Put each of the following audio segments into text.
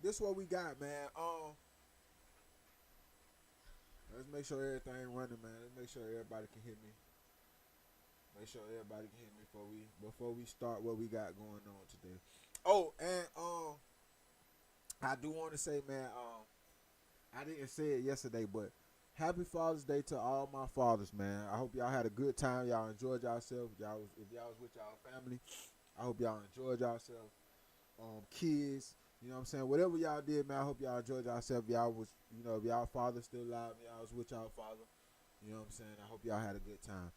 this what we got, man. Let's make sure everything running, man. Let's make sure everybody can hear me. Make sure everybody can hear me before we start what we got going on today. Oh, and I do want to say, man, I didn't say it yesterday, but happy Father's Day to all my fathers, man. I hope y'all had a good time. Y'all enjoyed yourself. If y'all was with y'all family, I hope y'all enjoyed yourself. Kids, you know what I'm saying? Whatever y'all did, man, I hope y'all enjoyed yourself. Y'all was, if y'all father still alive, y'all was with y'all father. You know what I'm saying? I hope y'all had a good time.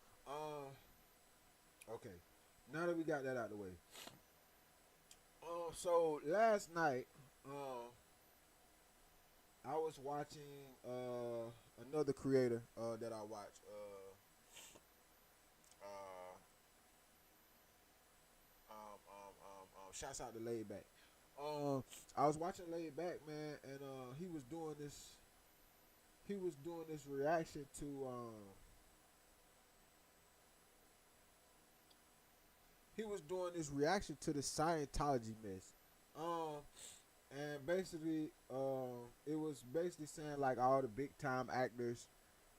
Okay. Now that we got that out of the way. So last night, I was watching another creator that I watch. Shouts out to Laid Back. I was watching Laid Back, man, and he was doing this. He was doing this reaction to. He was doing this reaction to the Scientology mess. Um, and basically, it was basically saying like all the big time actors,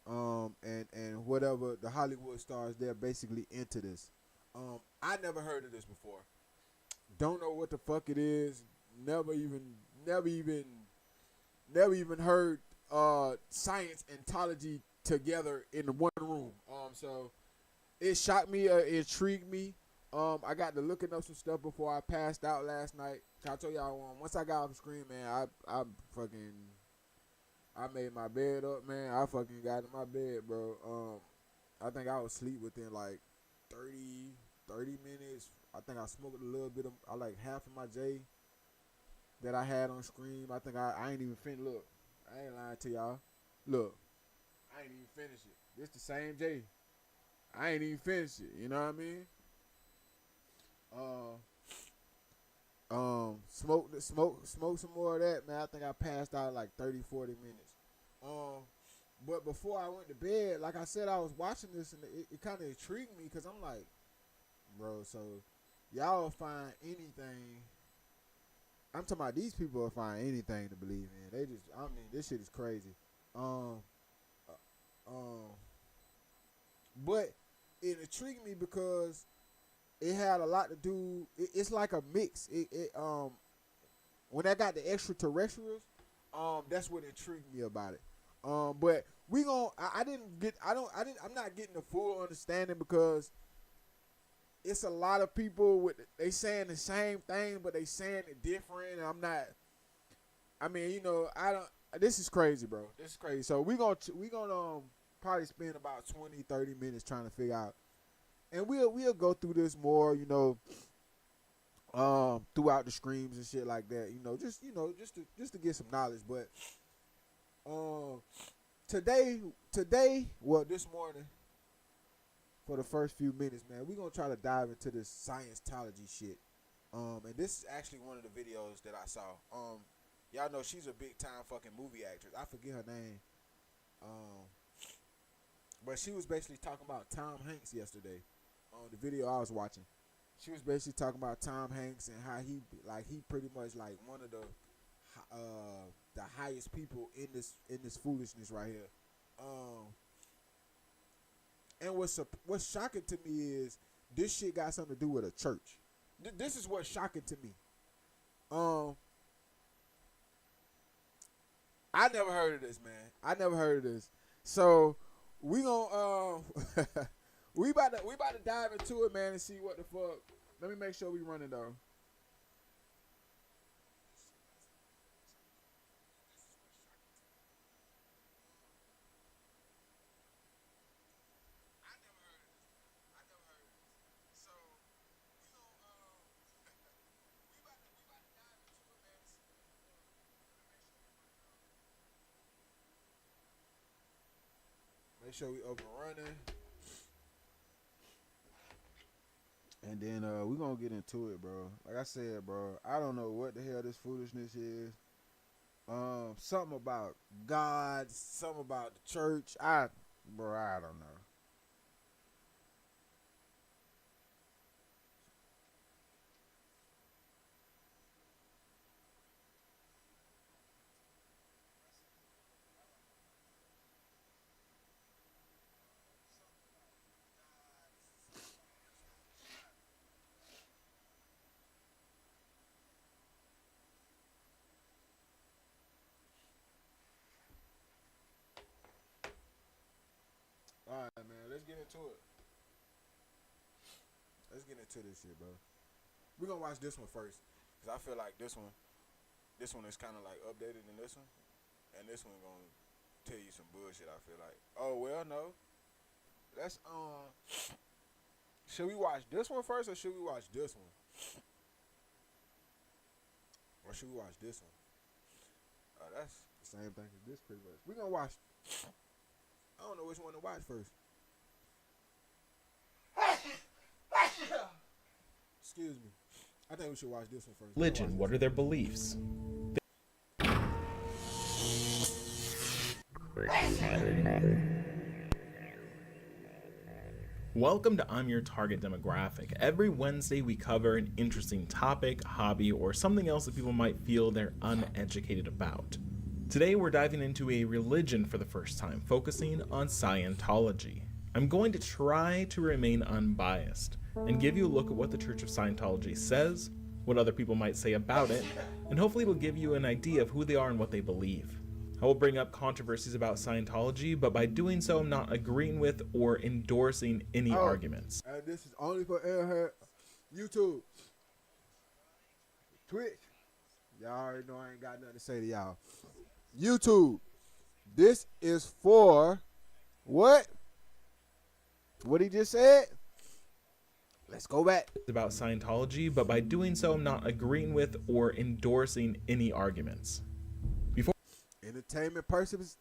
and whatever the Hollywood stars, they're basically into this. I never heard of this before. Don't know what the fuck it is. Never even, never even, never even heard science and ontology together in one room. So it shocked me, intrigued me. I got to looking up some stuff before I passed out last night. I told y'all once I got off the screen, man, I fucking I made my bed up, man. I fucking got in my bed, bro. I think I was asleep within like 30 minutes. I think I smoked a little bit of, I like half of my J that I had on screen. I think I ain't even finished. Look, I ain't lying to y'all. Look, I ain't even finished it. This the same J. I ain't even finished it. You know what I mean? Smoke some more of that, man. I think I passed out like 30, 40 minutes. But before I went to bed, like I said, I was watching this and it kind of intrigued me because I'm like, bro, so y'all find anything. I'm talking about these people will find anything to believe in. They just, I mean, this shit is crazy. Um, um, but it intrigued me because it had a lot to do. It's like a mix. When I got the extraterrestrials, that's what intrigued me about it. But we gon' I didn't get. I'm not getting the full understanding because it's a lot of people with they saying the same thing, but they saying it different. And I'm not. I mean, I don't. This is crazy, bro. This is crazy. So we gonna probably spend about 20, 30 minutes trying to figure out, and we'll go through this more, throughout the streams and shit like that. Just to get some knowledge. But um, today, well, this morning, for the first few minutes, man, we're gonna try to dive into this Scientology shit. And this is actually one of the videos that I saw. Y'all know she's a big time fucking movie actress. I forget her name. But she was basically talking about Tom Hanks yesterday on the video I was watching. She was basically talking about Tom Hanks and how he pretty much like one of the highest people in this foolishness right here. And what's shocking to me is this shit got something to do with a church. This is what's shocking to me. I never heard of this, man. I never heard of this. So we gonna we about to dive into it, man, and see what the fuck. Let me make sure we running though. Make sure we up and running, and then we gonna get into it, bro. Like I said, bro, I don't know what the hell this foolishness is. Something about God, something about the church. I don't know. Alright, man, let's get into it. Let's get into this shit, bro. We're gonna watch this one first, cause I feel like this one is kind of like updated than this one, and this one gonna tell you some bullshit. I feel like. Oh well, no. Let's Should we watch this one first, or should we watch this one? Or should we watch this one? That's the same thing as this, pretty much. We're gonna watch. I don't know which one to watch first. Excuse me. I think we should watch this one first. Religion, what are their beliefs? Welcome to I'm Your Target Demographic. Every Wednesday we cover an interesting topic, hobby, or something else that people might feel they're uneducated about. Today we're diving into a religion for the first time, focusing on Scientology. I'm going to try to remain unbiased and give you a look at what the Church of Scientology says, what other people might say about it, and hopefully it'll give you an idea of who they are and what they believe. I will bring up controversies about Scientology, but by doing so, I'm not agreeing with or endorsing any arguments. This is only for YouTube, Twitch. Y'all already know I ain't got nothing to say to y'all. YouTube, this is for what? What he just said? Let's go back. About Scientology, but by doing so, I'm not agreeing with or endorsing any arguments. Entertainment purposes,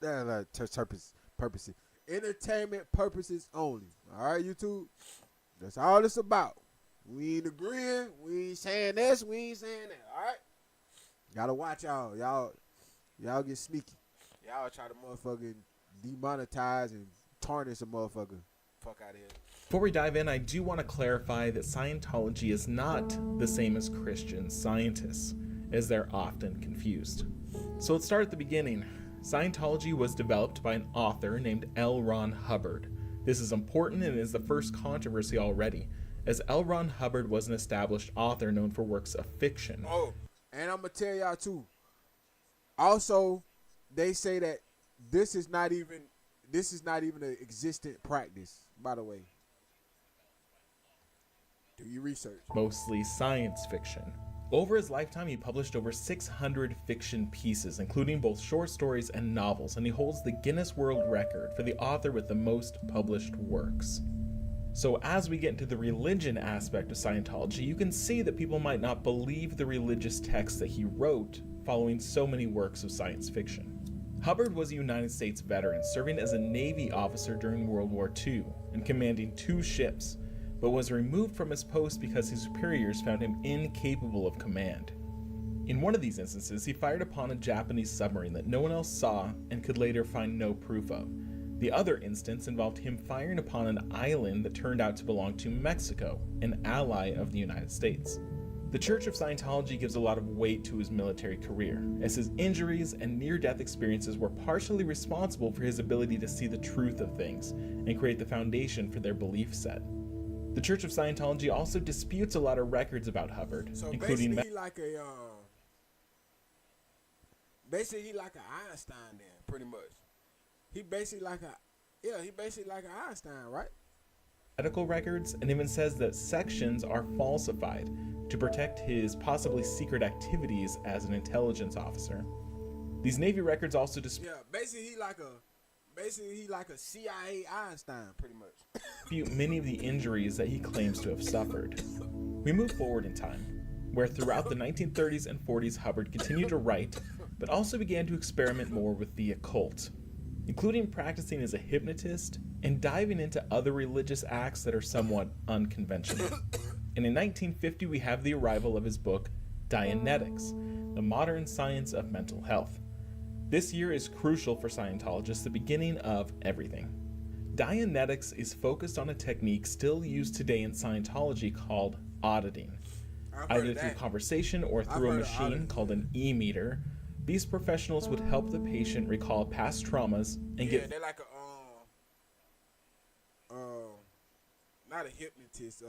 purposes. Entertainment purposes only. All right, YouTube. That's all it's about. We ain't agreeing. We ain't saying this. We ain't saying that. All right. Gotta watch y'all. Y'all get sneaky. Y'all try to motherfucking demonetize and tarnish a motherfucker. Fuck out of here. Before we dive in, I do want to clarify that Scientology is not the same as Christian Scientists, as they're often confused. So let's start at the beginning. Scientology was developed by an author named L. Ron Hubbard. This is important and is the first controversy already, as L. Ron Hubbard was an established author known for works of fiction. Oh, and I'm going to tell y'all too. Also, they say that this is not even an existent practice, by the way. Do your research. Mostly science fiction. Over his lifetime, he published over 600 fiction pieces, including both short stories and novels, and he holds the Guinness World Record for the author with the most published works. So as we get into the religion aspect of Scientology, you can see that people might not believe the religious texts that he wrote following so many works of science fiction. Hubbard was a United States veteran, serving as a Navy officer during World War II and commanding 2 ships, but was removed from his post because his superiors found him incapable of command. In one of these instances, he fired upon a Japanese submarine that no one else saw and could later find no proof of. The other instance involved him firing upon an island that turned out to belong to Mexico, an ally of the United States. The Church of Scientology gives a lot of weight to his military career, as his injuries and near-death experiences were partially responsible for his ability to see the truth of things and create the foundation for their belief set. The Church of Scientology also disputes a lot of records about Hubbard, so including basically he like an Einstein then, pretty much. He basically like an Einstein, right? medical records, and even says that sections are falsified to protect his possibly secret activities as an intelligence officer. These Navy records also dispute basically he like a CIA Einstein, pretty much. many of the injuries that he claims to have suffered. We move forward in time, where throughout the 1930s and 40s Hubbard continued to write, but also began to experiment more with the occult, including practicing as a hypnotist and diving into other religious acts that are somewhat unconventional. And in 1950 we have the arrival of his book, Dianetics, The Modern Science of Mental Health. This year is crucial for Scientologists, the beginning of everything. Dianetics is focused on a technique still used today in Scientology called auditing. Either through conversation or through a machine called an e-meter, these professionals would help the patient recall past traumas and get... they're like a, not a hypnotist,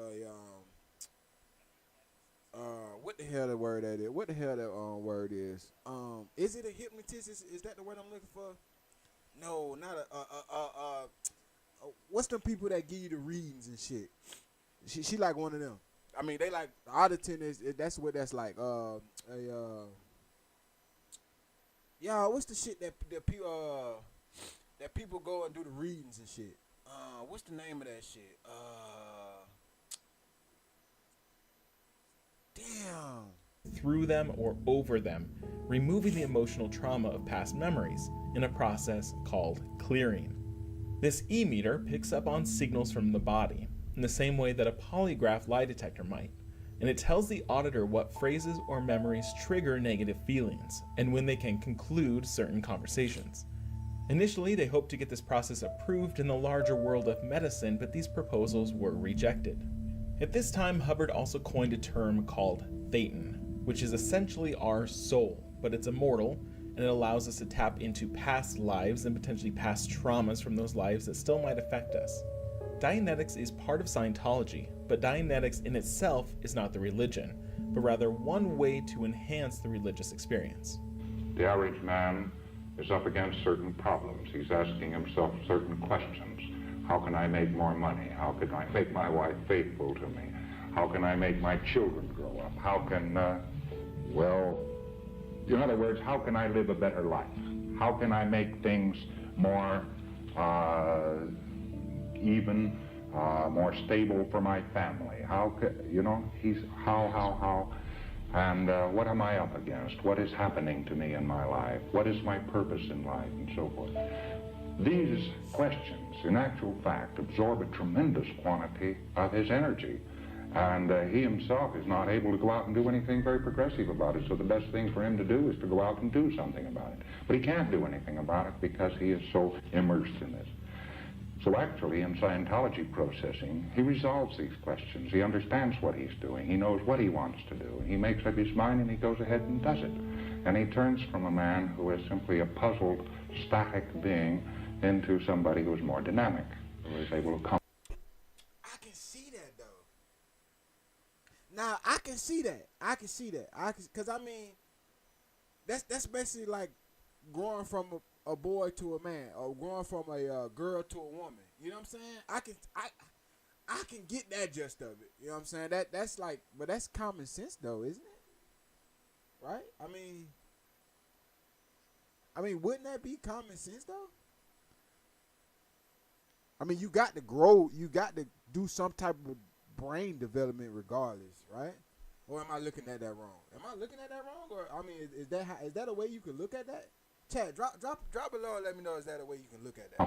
what the hell that word that is? What the hell that word is? Is it a hypnotist? Is that the word I'm looking for? No, not what's them people that give you the readings and shit? She like one of them. I mean, they like auditing that's what that's like. Yeah, what's the shit that people go and do the readings and shit? What's the name of that shit? Damn. Through them or over them, removing the emotional trauma of past memories in a process called clearing. This e-meter picks up on signals from the body in the same way that a polygraph lie detector might, and it tells the auditor what phrases or memories trigger negative feelings and when they can conclude certain conversations. Initially, they hoped to get this process approved in the larger world of medicine, but these proposals were rejected. At this time, Hubbard also coined a term called Thetan, which is essentially our soul, but it's immortal, and it allows us to tap into past lives and potentially past traumas from those lives that still might affect us. Dianetics is part of Scientology, but Dianetics in itself is not the religion, but rather one way to enhance the religious experience. The average man is up against certain problems. He's asking himself certain questions. How can I make more money? How can I make my wife faithful to me? How can I make my children grow up? How can, in other words, how can I live a better life? How can I make things more even, more stable for my family? How, how, and what am I up against? What is happening to me in my life? What is my purpose in life, and so forth? These questions, in actual fact, absorb a tremendous quantity of his energy. And he himself is not able to go out and do anything very progressive about it. So the best thing for him to do is to go out and do something about it. But he can't do anything about it because he is so immersed in it. So actually, in Scientology processing, he resolves these questions. He understands what he's doing. He knows what he wants to do. He makes up his mind and he goes ahead and does it. And he turns from a man who is simply a puzzled, static being into somebody who is more dynamic, who is able to come. I can see that, though. Now, I can see that. Because, I mean, that's basically like growing from a boy to a man, or growing from a girl to a woman. You know what I'm saying? I can get that gist of it. You know what I'm saying? That's like, but that's common sense, though, isn't it? Right? I mean, wouldn't that be common sense, though? I mean, you got to grow. You got to do some type of brain development regardless, right? Or am I looking at that wrong? Am I looking at that wrong? Or, I mean, is that a way you can look at that? Chad, drop below and let me know, is that a way you can look at that?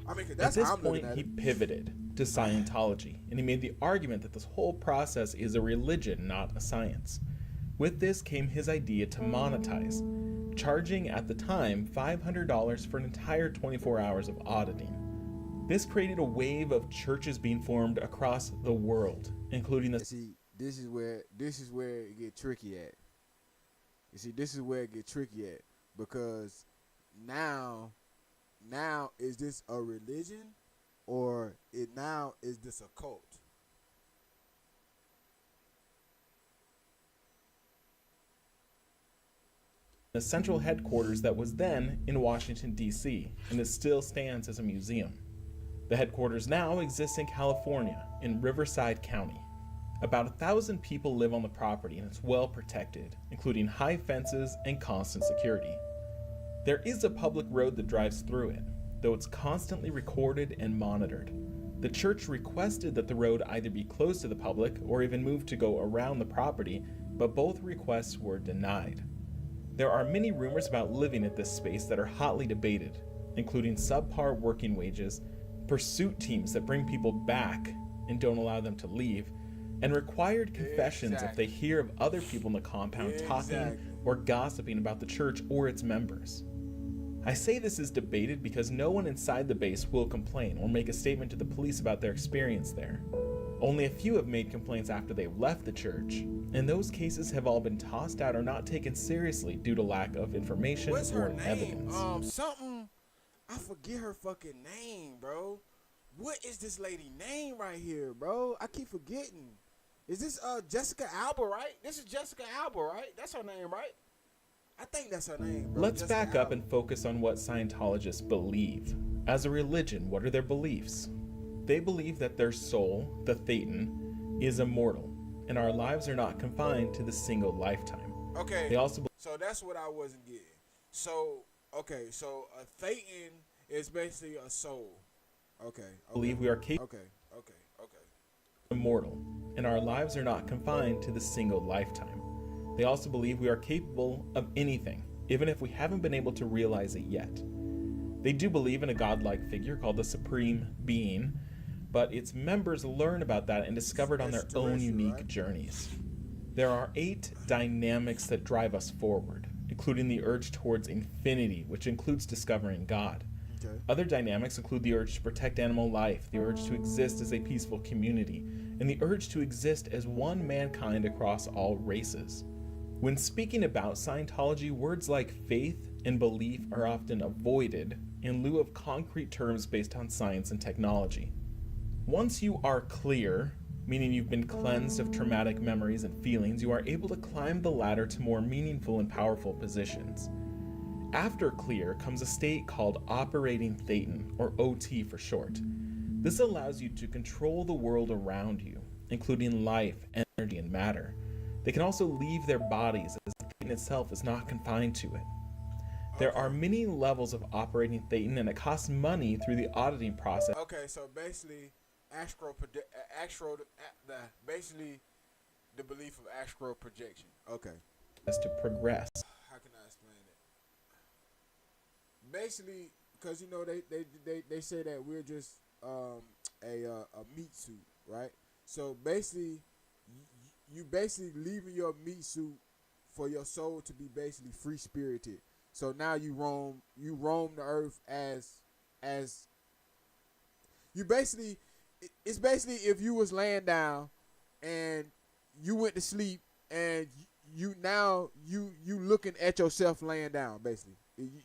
I mean, 'cause that's at this how I'm point, looking at he it. pivoted to Scientology, and he made the argument that this whole process is a religion, not a science. With this came his idea to monetize, charging at the time $500 for an entire 24 hours of auditing. This created a wave of churches being formed across the world, including the... See, this is where it get tricky at. You see, this is where it get tricky at, because now is this a religion, or is this a cult? the central headquarters that was then in Washington, D.C., and it still stands as a museum. The headquarters now exists in California, in Riverside County. About 1,000 people live on the property, and it's well protected, including high fences and constant security. There is a public road that drives through it, though it's constantly recorded and monitored. The church requested that the road either be closed to the public or even moved to go around the property, but both requests were denied. There are many rumors about living at this space that are hotly debated, including subpar working wages, pursuit teams that bring people back and don't allow them to leave, and required confessions if they hear of other people in the compound talking or gossiping about the church or its members. I say this is debated because no one inside the base will complain or make a statement to the police about their experience there. Only a few have made complaints after they've left the church, and those cases have all been tossed out or not taken seriously due to lack of information or evidence. I forget her fucking name, bro. What is this lady name right here, bro? I keep forgetting. Is this Jessica Alba, right? This is Jessica Alba, right? That's her name, right? I think that's her name, bro. Let's Jessica back up Alba. and focus on what Scientologists believe. As a religion, what are their beliefs? They believe that their soul, the Thetan, is immortal, and our lives are not confined to the single lifetime. Okay. They also So that's what I wasn't getting. So okay, so a Thetan is basically a soul. Okay. believe we are capable Okay. immortal, and our lives are not confined to the single lifetime. They also believe we are capable of anything, even if we haven't been able to realize it yet. They do believe in a godlike figure called the Supreme Being, but its members learn about that and discover it on their own unique journeys. There are 8 dynamics that drive us forward, including the urge towards infinity, which includes discovering God. Okay. Other dynamics include the urge to protect animal life, the urge to exist as a peaceful community, and the urge to exist as one mankind across all races. When speaking about Scientology, words like faith and belief are often avoided in lieu of concrete terms based on science and technology. Once you are clear, meaning you've been cleansed of traumatic memories and feelings, you are able to climb the ladder to more meaningful and powerful positions. After clear comes a state called operating Thetan, or OT for short. This allows you to control the world around you, including life, energy, and matter. They can also leave their bodies, as the Thetan itself is not confined to it. There are many levels of operating Thetan, and it costs money through the auditing process. Okay, so basically, basically the belief of astral projection. Okay. To progress. How can I explain it? Basically, because you know they say that we're just a meat suit, right? So basically, you basically leaving your meat suit for your soul to be basically free spirited. So now you roam the earth as you basically, it's basically if you was laying down and you went to sleep and you looking at yourself laying down. Basically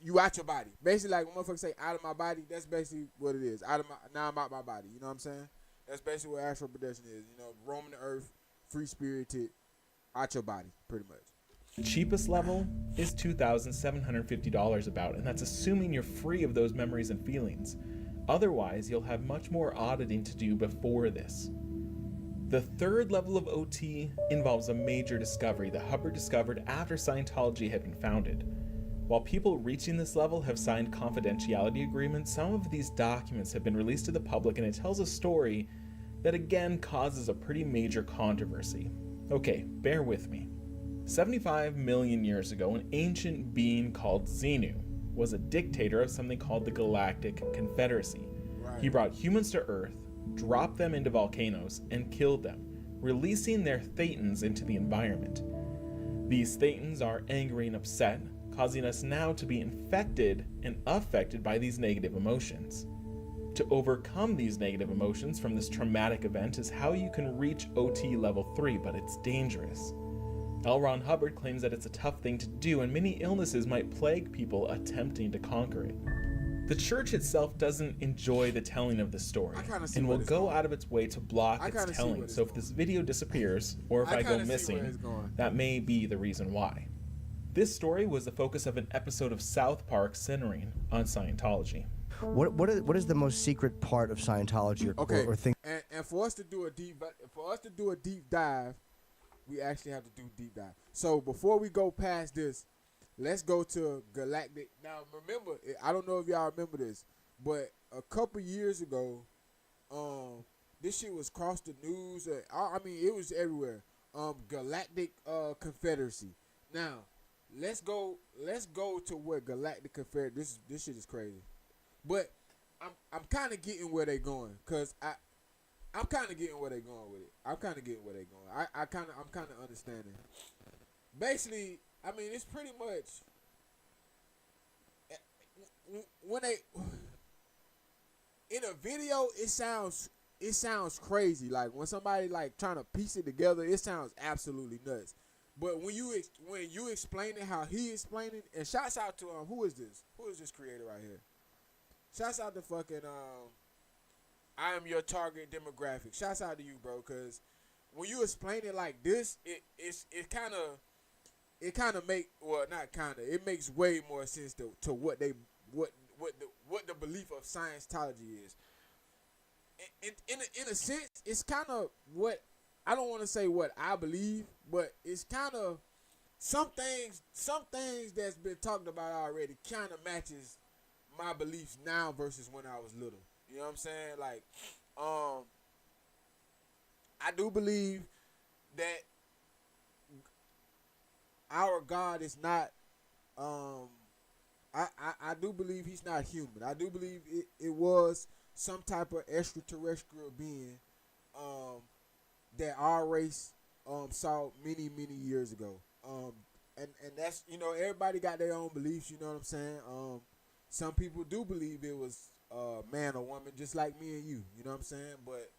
you out your body, basically, like when motherfuckers say out of my body. That's basically what it is. Now I'm out my body, you know what I'm saying? That's basically what astral projection is, you know, roaming the earth, free spirited, out your body, pretty much. The cheapest level is $2,750 about, and that's assuming you're free of those memories and feelings. Otherwise, you'll have much more auditing to do before this. The third level of OT involves a major discovery that Hubbard discovered after Scientology had been founded. While people reaching this level have signed confidentiality agreements, some of these documents have been released to the public, and it tells a story that again causes a pretty major controversy. Okay, bear with me. 75 million years ago, an ancient being called Xenu was a dictator of something called the Galactic Confederacy. Right. He brought humans to Earth, dropped them into volcanoes, and killed them, releasing their Thetans into the environment. These Thetans are angry and upset, causing us now to be infected and affected by these negative emotions. To overcome these negative emotions from this traumatic event is how you can reach OT level 3, but it's dangerous. L. Ron Hubbard claims that it's a tough thing to do, and many illnesses might plague people attempting to conquer it. The church itself doesn't enjoy the telling of the story, and will go out of its way to block its telling. So if this video disappears, or if I go missing, that may be the reason why. This story was the focus of an episode of South Park centering on Scientology. What is the most secret part of Scientology, or thing? And for us to do a deep dive, we actually have to do deep dive. So before we go past this, let's go to Galactic. Now remember, I don't know if y'all remember this, but a couple years ago, this shit was across the news. I mean, it was everywhere. Galactic Confederacy. Now, let's go to where Galactic Confederacy. This shit is crazy, but I'm kind of getting where they going, cause I'm kind of getting where they going with it. I'm kind of understanding. Basically, I mean, it's pretty much when they in a video, it sounds crazy. Like when somebody like trying to piece it together, it sounds absolutely nuts. But when you explain it how he explained it, and shouts out to who is this creator right here? Shouts out to fucking I am your target demographic. Shouts out to you, bro, because when you explain it like this, it kind of make, well, not kind of, it makes way more sense to what what the belief of Scientology is. In a sense, it's kind of what I don't want to say what I believe, but it's kind of some things that's been talked about already kind of matches my beliefs now versus when I was little. You know what I'm saying? Like, I do believe that our God is not. I do believe he's not human. I do believe it was some type of extraterrestrial being that our race saw many years ago. And that's, everybody got their own beliefs. You know what I'm saying? Some people do believe it was man or woman, just like me and you. You know what I'm saying? But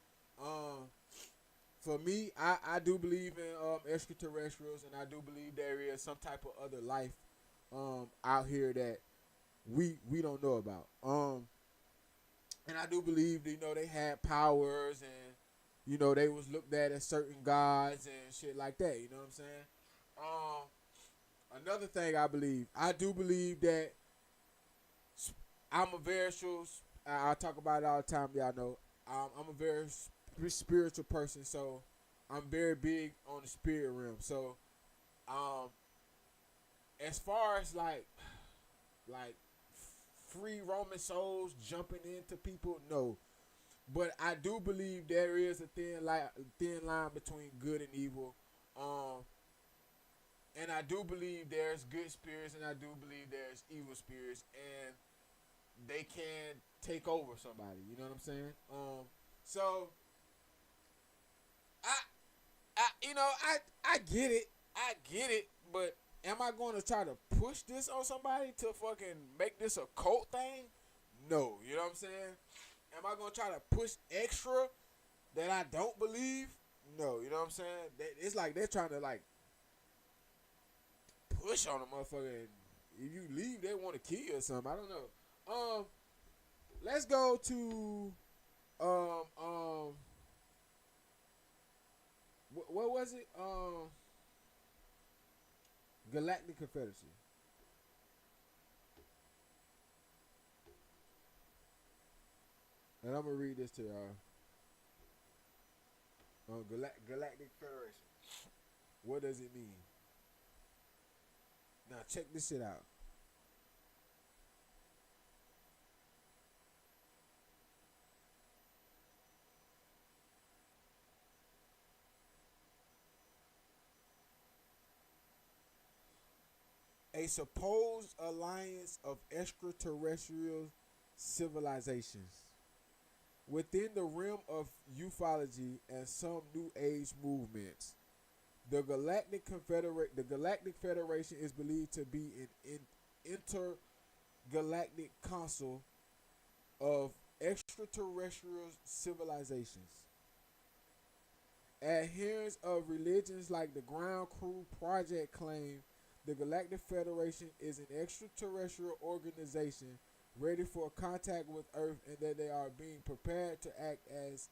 for me, I do believe in extraterrestrials, and I do believe there is some type of other life out here that we don't know about. And I do believe that, they had powers, and they was looked at as certain gods and shit like that. You know what I'm saying? Another thing I do believe that I'm a very I talk about it all the time. Y'all know I'm a very spiritual person, so I'm very big on the spirit realm. So, as far as like free Roman souls jumping into people, no. But I do believe there is a thin line between good and evil. And I do believe there's good spirits, and I do believe there's evil spirits, and they can take over somebody. You know what I'm saying? So I get it. I get it, but am I going to try to push this on somebody to fucking make this a cult thing? No. You know what I'm saying? Am I going to try to push extra that I don't believe? No. You know what I'm saying? It's like they're trying to like push on a motherfucker, and if you leave, they want to kill you or something. I don't know. Let's go to what was it? Galactic Confederacy. And I'm gonna read this to y'all. Galactic Federation. What does it mean? Now check this shit out. A supposed alliance of extraterrestrial civilizations within the realm of ufology and some New Age movements. The Galactic Federation is believed to be an intergalactic council of extraterrestrial civilizations. Adherents of religions like the Ground Crew Project claim the Galactic Federation is an extraterrestrial organization ready for contact with Earth, and that they are being prepared to act as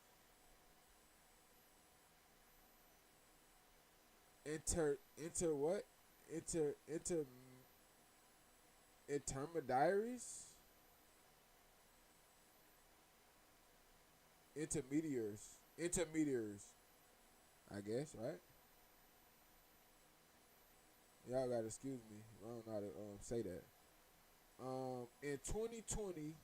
intermediaries, I guess, right? Y'all gotta excuse me. I don't know how to say that. In 2020,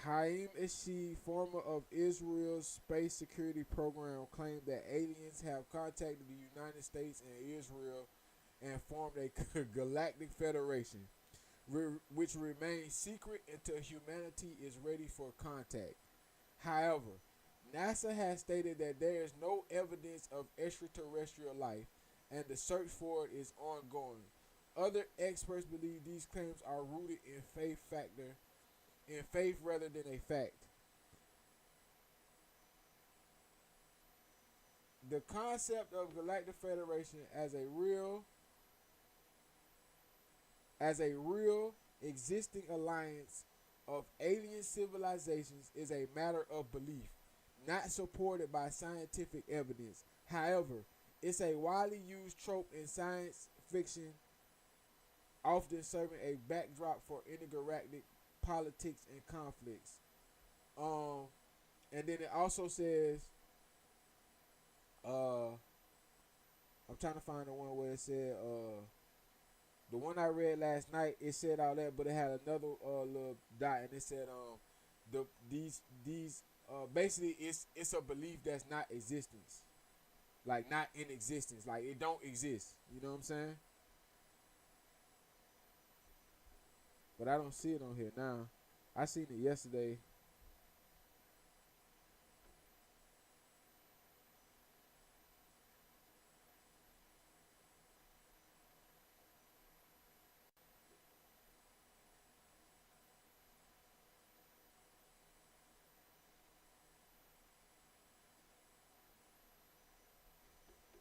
Haim Eshi, former of Israel's space security program, claimed that aliens have contacted the United States and Israel and formed a galactic federation, which remains secret until humanity is ready for contact. However, NASA has stated that there is no evidence of extraterrestrial life, and the search for it is ongoing. Other experts believe these claims are rooted in faith rather than a fact. The concept of Galactic Federation as a real existing alliance of alien civilizations is a matter of belief, not supported by scientific evidence. However, it's a widely used trope in science fiction often serving a backdrop for intergalactic politics and conflicts. And then it also says, I'm trying to find the one where it said, the one I read last night, it said all that, but it had another little dot, and it said, these basically it's a belief that's not existence, like not in existence, like it don't exist. You know what I'm saying? But I don't see it on here now. I seen it yesterday.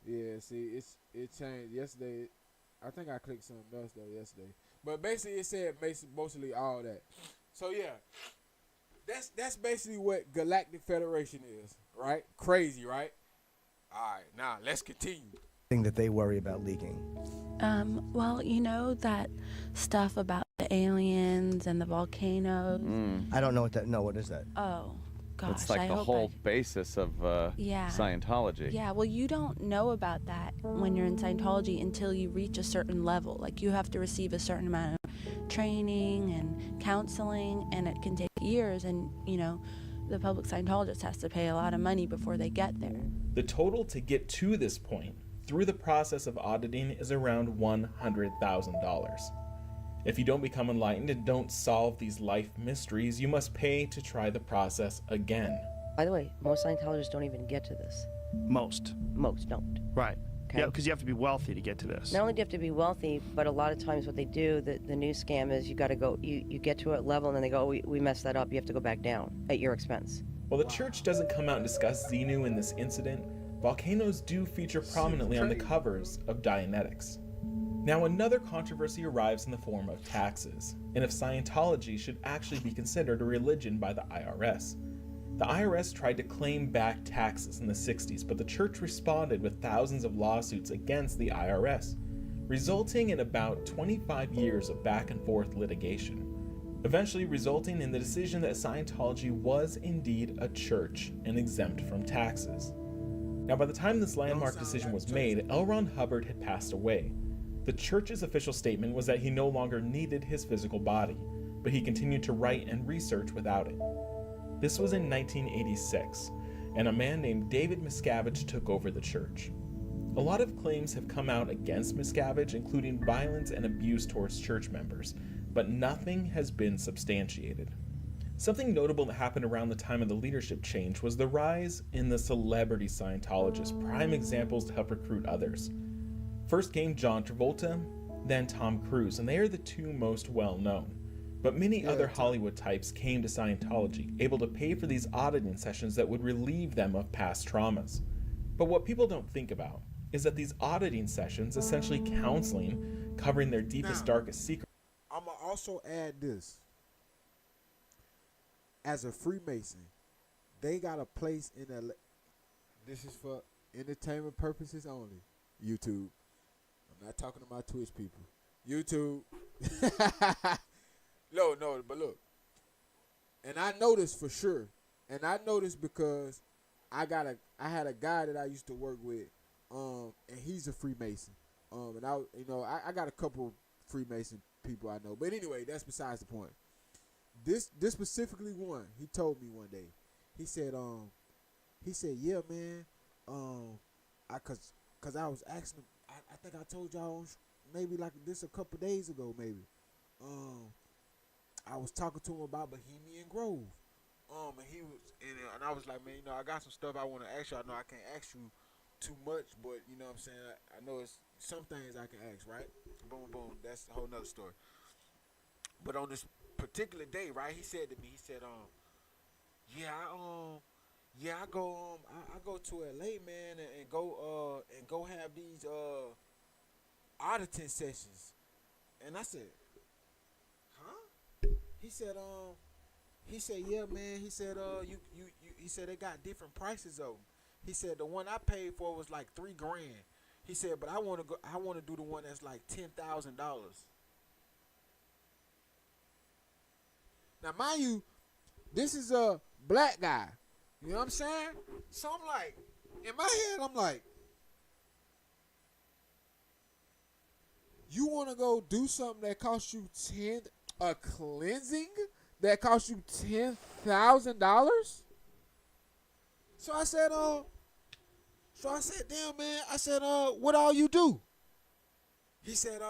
Yeah, see, it changed yesterday. I think I clicked something else though yesterday, but basically it said mostly all that. So yeah, that's basically what Galactic Federation is, right? Crazy, right? All right, now let's continue. Thing that they worry about leaking. Well, you know that stuff about the aliens and the volcanoes? I don't know what that. No, what is that? Oh, gosh. It's like I the hope whole basis of Yeah. Scientology. Yeah, well, you don't know about that when you're in Scientology until you reach a certain level. Like, you have to receive a certain amount of training and counseling, and it can take years, and, you know, the public Scientologist has to pay a lot of money before they get there. The total to get to this point through the process of auditing is around $100,000. If you don't become enlightened and don't solve these life mysteries, you must pay to try the process again. By the way, most Scientologists don't even get to this. Most. Most don't. Right. Okay. Yeah, because you have to be wealthy to get to this. Not only do you have to be wealthy, but a lot of times what they do, the new scam is you got to go, you get to a level and then they go, oh, we messed that up, you have to go back down at your expense. While the church doesn't come out and discuss Xenu in this incident, volcanoes do feature prominently on the covers of Dianetics. Now, another controversy arrives in the form of taxes, and if Scientology should actually be considered a religion by the IRS. The IRS tried to claim back taxes in the 60s, but the church responded with thousands of lawsuits against the IRS, resulting in about 25 years of back and forth litigation, eventually resulting in the decision that Scientology was indeed a church and exempt from taxes. Now, by the time this landmark decision was made, L. Ron Hubbard had passed away. The church's official statement was that he no longer needed his physical body, but he continued to write and research without it. This was in 1986, and a man named David Miscavige took over the church. A lot of claims have come out against Miscavige, including violence and abuse towards church members, but nothing has been substantiated. Something notable that happened around the time of the leadership change was the rise in the celebrity Scientologists, prime examples to help recruit others. First came John Travolta, then Tom Cruise, and they are the two most well-known. But many other Hollywood types came to Scientology, able to pay for these auditing sessions that would relieve them of past traumas. But what people don't think about is that these auditing sessions, essentially counseling, covering their deepest, darkest secrets. I'm going to also add this. As a Freemason, they got a place in LA. This is for entertainment purposes only. YouTube. I'm not talking to my Twitch people. YouTube. No, but look. And I know this for sure. And I know this because I had a guy that I used to work with, and he's a Freemason. And I got a couple Freemason people I know. But anyway, that's besides the point. This specifically one, he told me one day. He said, yeah, man, cause I was asking him, I think I told y'all maybe like this a couple days ago, maybe. I was talking to him about Bohemian Grove. And he was, and I was like, man, I got some stuff I want to ask you. I know I can't ask you too much, but you know what I'm saying? I know it's some things I can ask, right? Boom, boom. That's a whole nother story. But on this particular day, right, he said to me, he said, I go to LA, man, and go have these auditing sessions. And I said, huh? He said, yeah, man. He said, he said they got different prices of them. He said the one I paid for was like $3,000. He said, but I want to do the one that's like $10,000. Now, mind you, this is a black guy. You know what I'm saying? So I'm like, in my head, I'm like, you want to go do something that costs you a cleansing that costs you $10,000? So I said, damn, man. I said, what all you do? He said,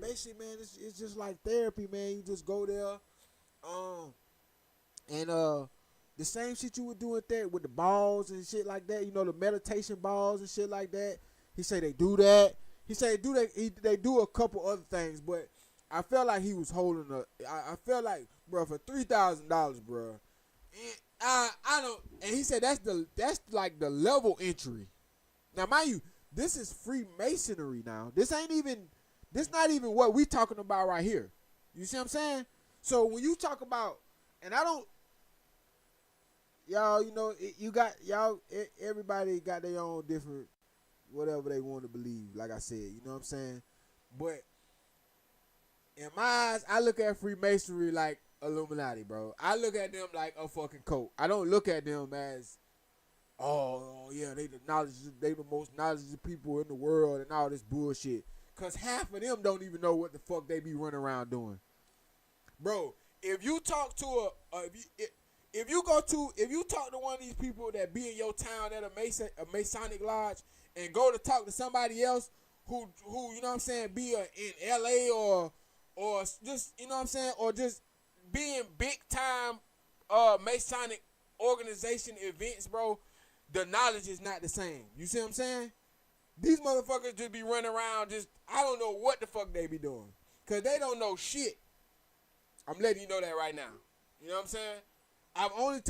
basically, man, it's just like therapy, man. You just go there, and the same shit you would do with that with the balls and shit like that. You know, the meditation balls and shit like that. He said they do that. He said they do a couple other things, but I felt like he was holding I felt like, bro, for $3,000, bro. And I don't. And he said that's like the level entry. Now, mind you, this is Freemasonry. Now, this not even what we talking about right here. You see what I'm saying? So when you talk about, and I don't, y'all, you know, everybody got their own different whatever they want to believe. Like I said, you know what I'm saying? But in my eyes, I look at Freemasonry like Illuminati, bro. I look at them like a fucking cult. I don't look at them as, oh yeah, they the most knowledgeable people in the world and all this bullshit. Cause half of them don't even know what the fuck they be running around doing, bro. If you talk to if you talk to one of these people that be in your town at a Masonic lodge and go to talk to somebody else who you know what I'm saying, be in LA or just, you know what I'm saying, or just be in big time Masonic organization events, bro, the knowledge is not the same. You see what I'm saying? These motherfuckers just be running around I don't know what the fuck they be doing. Cause they don't know shit. I'm letting you know that right now. You know what I'm saying? I'm only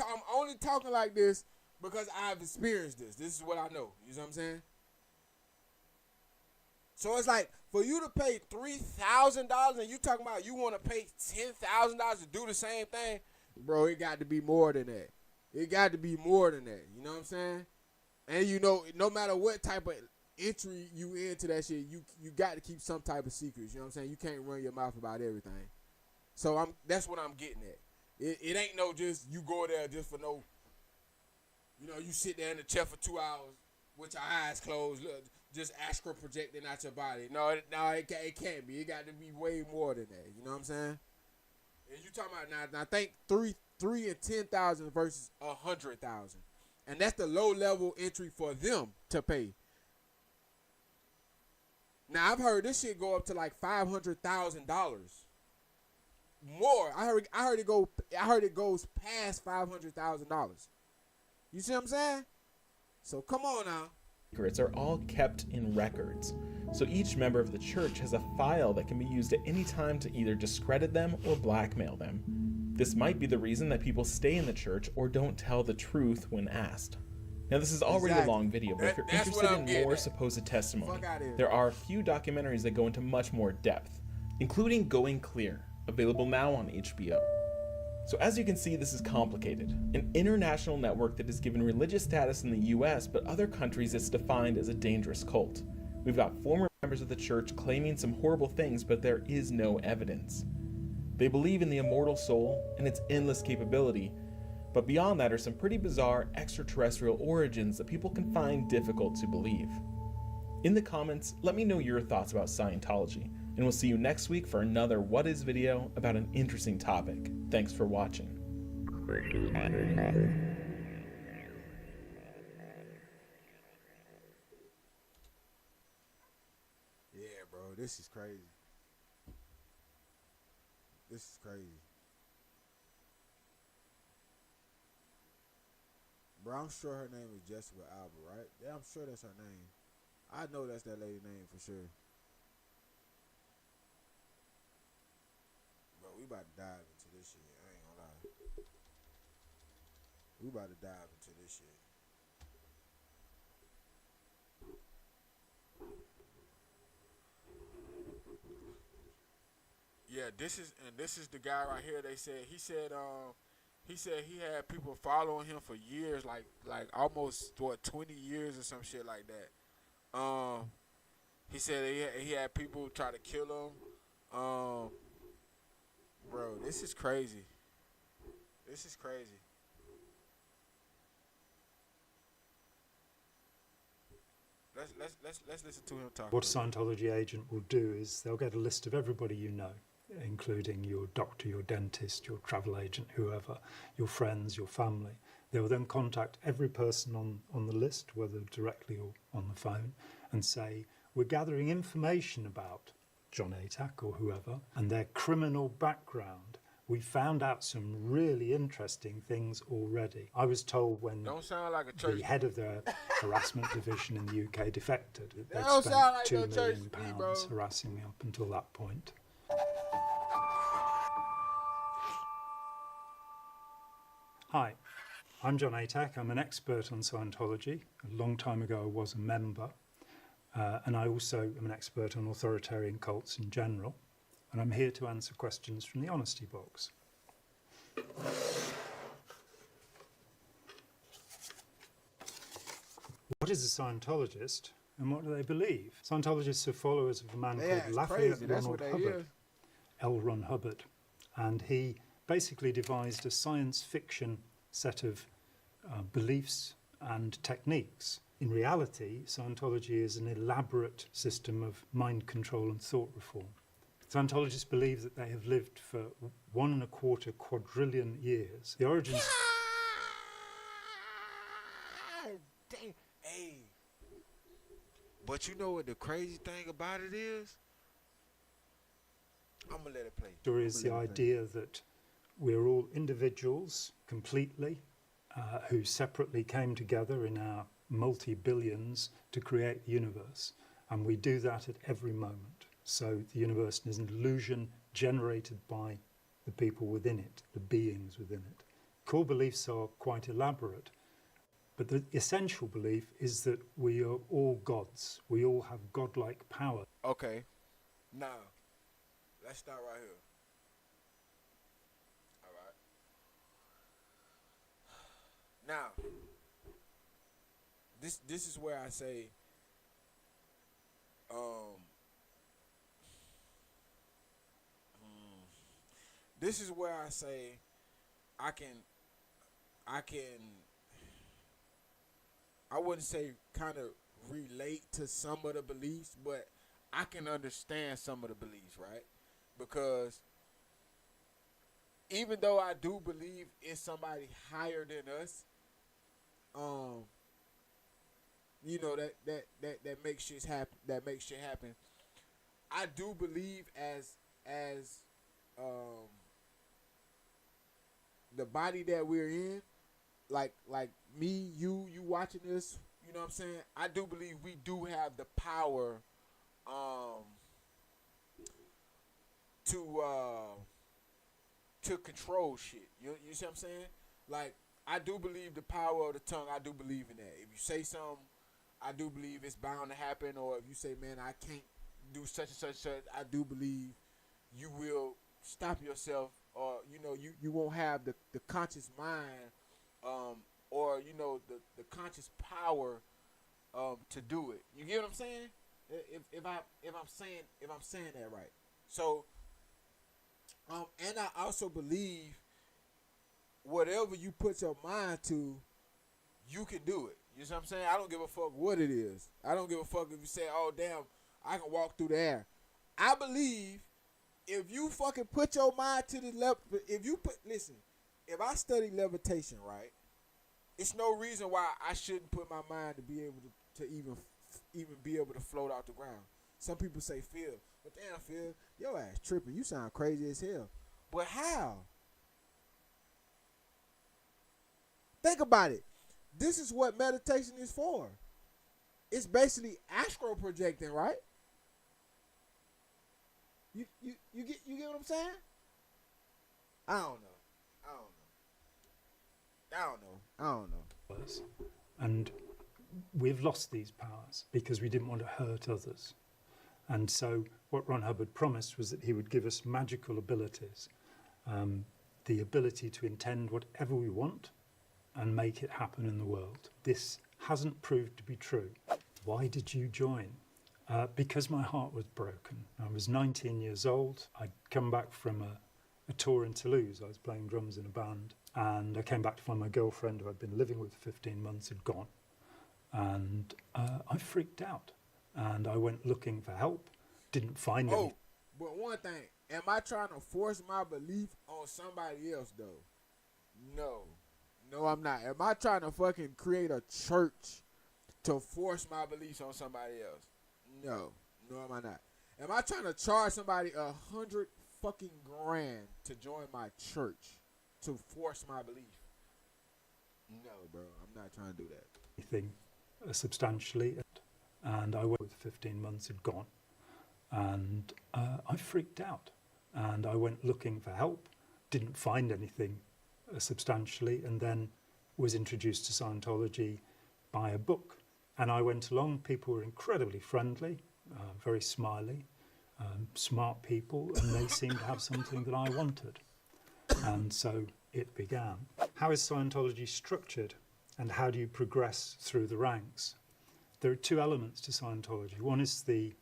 talking like this because I've experienced this. This is what I know. You know what I'm saying? So it's like, for you to pay $3,000 and you talking about you want to pay $10,000 to do the same thing, bro, it got to be more than that. It got to be more than that. You know what I'm saying? And you know, no matter what type of entry you into that shit, you got to keep some type of secrets. You know what I'm saying? You can't run your mouth about everything. So that's what I'm getting at. It ain't no just you go there just for no, you know, you sit there in the chair for 2 hours with your eyes closed, look, just astral projecting out your body. No, it can't be. It got to be way more than that. You know what I'm saying? And you talking about now think three and 10,000 versus 100,000, and that's the low level entry for them to pay. Now I've heard this shit go up to like $500,000. More. I heard it goes past $500,000. You see what I'm saying? So come on now. Secrets are all kept in records, so each member of the church has a file that can be used at any time to either discredit them or blackmail them. This might be the reason that people stay in the church or don't tell the truth when asked. Now, this is already a long video, but if you're interested in more supposed testimony, there are a few documentaries that go into much more depth, including Going Clear, available now on HBO. So as you can see, this is complicated. An international network that is given religious status in the US, but other countries it's defined as a dangerous cult. We've got former members of the church claiming some horrible things, but there is no evidence. They believe in the immortal soul and its endless capability, but beyond that are some pretty bizarre extraterrestrial origins that people can find difficult to believe. In the comments, let me know your thoughts about Scientology, and we'll see you next week for another What Is video about an interesting topic. Thanks for watching. Yeah, bro, this is crazy. This is crazy. Bro, I'm sure her name is Jessica Alba, right? Yeah, I'm sure that's her name. I know that's that lady's name for sure. Bro, we about to dive into this shit. I ain't gonna lie. We about to dive into this shit. Yeah, this is the guy right here. He said he had people following him for years, like almost 20 years or some shit like that. He said he had people try to kill him. Bro, this is crazy. This is crazy. Let's listen to him talk. What a Scientology agent will do is they'll get a list of everybody you know, including your doctor, your dentist, your travel agent, whoever, your friends, your family. They will then contact every person on the list, whether directly or on the phone, and say, we're gathering information about John Atack or whoever and their criminal background. We found out some really interesting things already. I was told when Don't sound like a church. the head of the harassment division in the UK defected, that they'd don't spent sound like £2 no church million to me, bro. harassing me up until that point. Hi, I'm John Atack. I'm an expert on Scientology. A long time ago I was a member. And I also am an expert on authoritarian cults in general. And I'm here to answer questions from the Honesty Box. What is a Scientologist and what do they believe? Scientologists are followers of a man Yeah, called it's Lafayette crazy. That's Ronald what they Hubbard, is. L. Ron Hubbard. And he basically devised a science fiction set of beliefs and techniques. In reality, Scientology is an elaborate system of mind control and thought reform. Scientologists believe that they have lived for 1.25 quadrillion years. The origins... Dang. Hey. But you know what the crazy thing about it is? I'm going to let it play. Story is the idea that we're all individuals completely who separately came together in our multi-billions to create the universe. And we do that at every moment. So the universe is an illusion generated by the people within it, the beings within it. Core beliefs are quite elaborate, but the essential belief is that we are all gods. We all have godlike power. Okay. Now, let's start right here. All right. Now, this is where I say, this is where I say I wouldn't say kind of relate to some of the beliefs, but I can understand some of the beliefs, right? Because even though I do believe in somebody higher than us, you know, that makes shit happen. That makes shit happen. I do believe as the body that we're in, like me, you watching this, you know what I'm saying? I do believe we do have the power to control shit. You see what I'm saying? Like, I do believe the power of the tongue. I do believe in that. If you say something, I do believe it's bound to happen. Or if you say, man, I can't do such and such, I do believe you will stop yourself, or you know, you won't have the conscious mind, or you know, the conscious power to do it. You get what I'm saying? If I'm saying that right. So and I also believe whatever you put your mind to, you can do it. You know what I'm saying? I don't give a fuck what it is. I don't give a fuck if you say, oh damn, I can walk through the air. I believe if you fucking put your mind to the level, listen, if I study levitation, right, it's no reason why I shouldn't put my mind to be able to even be able to float out the ground. Some people say, Phil, but damn, Phil, your ass tripping. You sound crazy as hell. But how? Think about it. This is what meditation is for. It's basically astral projecting, right? You get what I'm saying? I don't know. And we've lost these powers because we didn't want to hurt others. And so what Ron Hubbard promised was that he would give us magical abilities, the ability to intend whatever we want and make it happen in the world. This hasn't proved to be true. Why did you join? Because my heart was broken. I was 19 years old. I'd come back from a tour in Toulouse. I was playing drums in a band. And I came back to find my girlfriend, who I'd been living with for 15 months, had gone. And I freaked out. And I went looking for help, didn't find any. Oh, but one thing, am I trying to force my belief on somebody else, though? No. No, I'm not. Am I trying to fucking create a church to force my beliefs on somebody else? No. No, am I not. Am I trying to charge somebody $100 fucking grand to join my church to force my belief? No, bro. I'm not trying to do that. Anything substantially. And I went with 15 months had gone. And I freaked out. And I went looking for help, didn't find anything substantially, and then was introduced to Scientology by a book. And I went along. People were incredibly friendly, very smiley, smart people, and they seemed to have something that I wanted. And so it began. How is Scientology structured, and how do you progress through the ranks? There are two elements to Scientology. One is the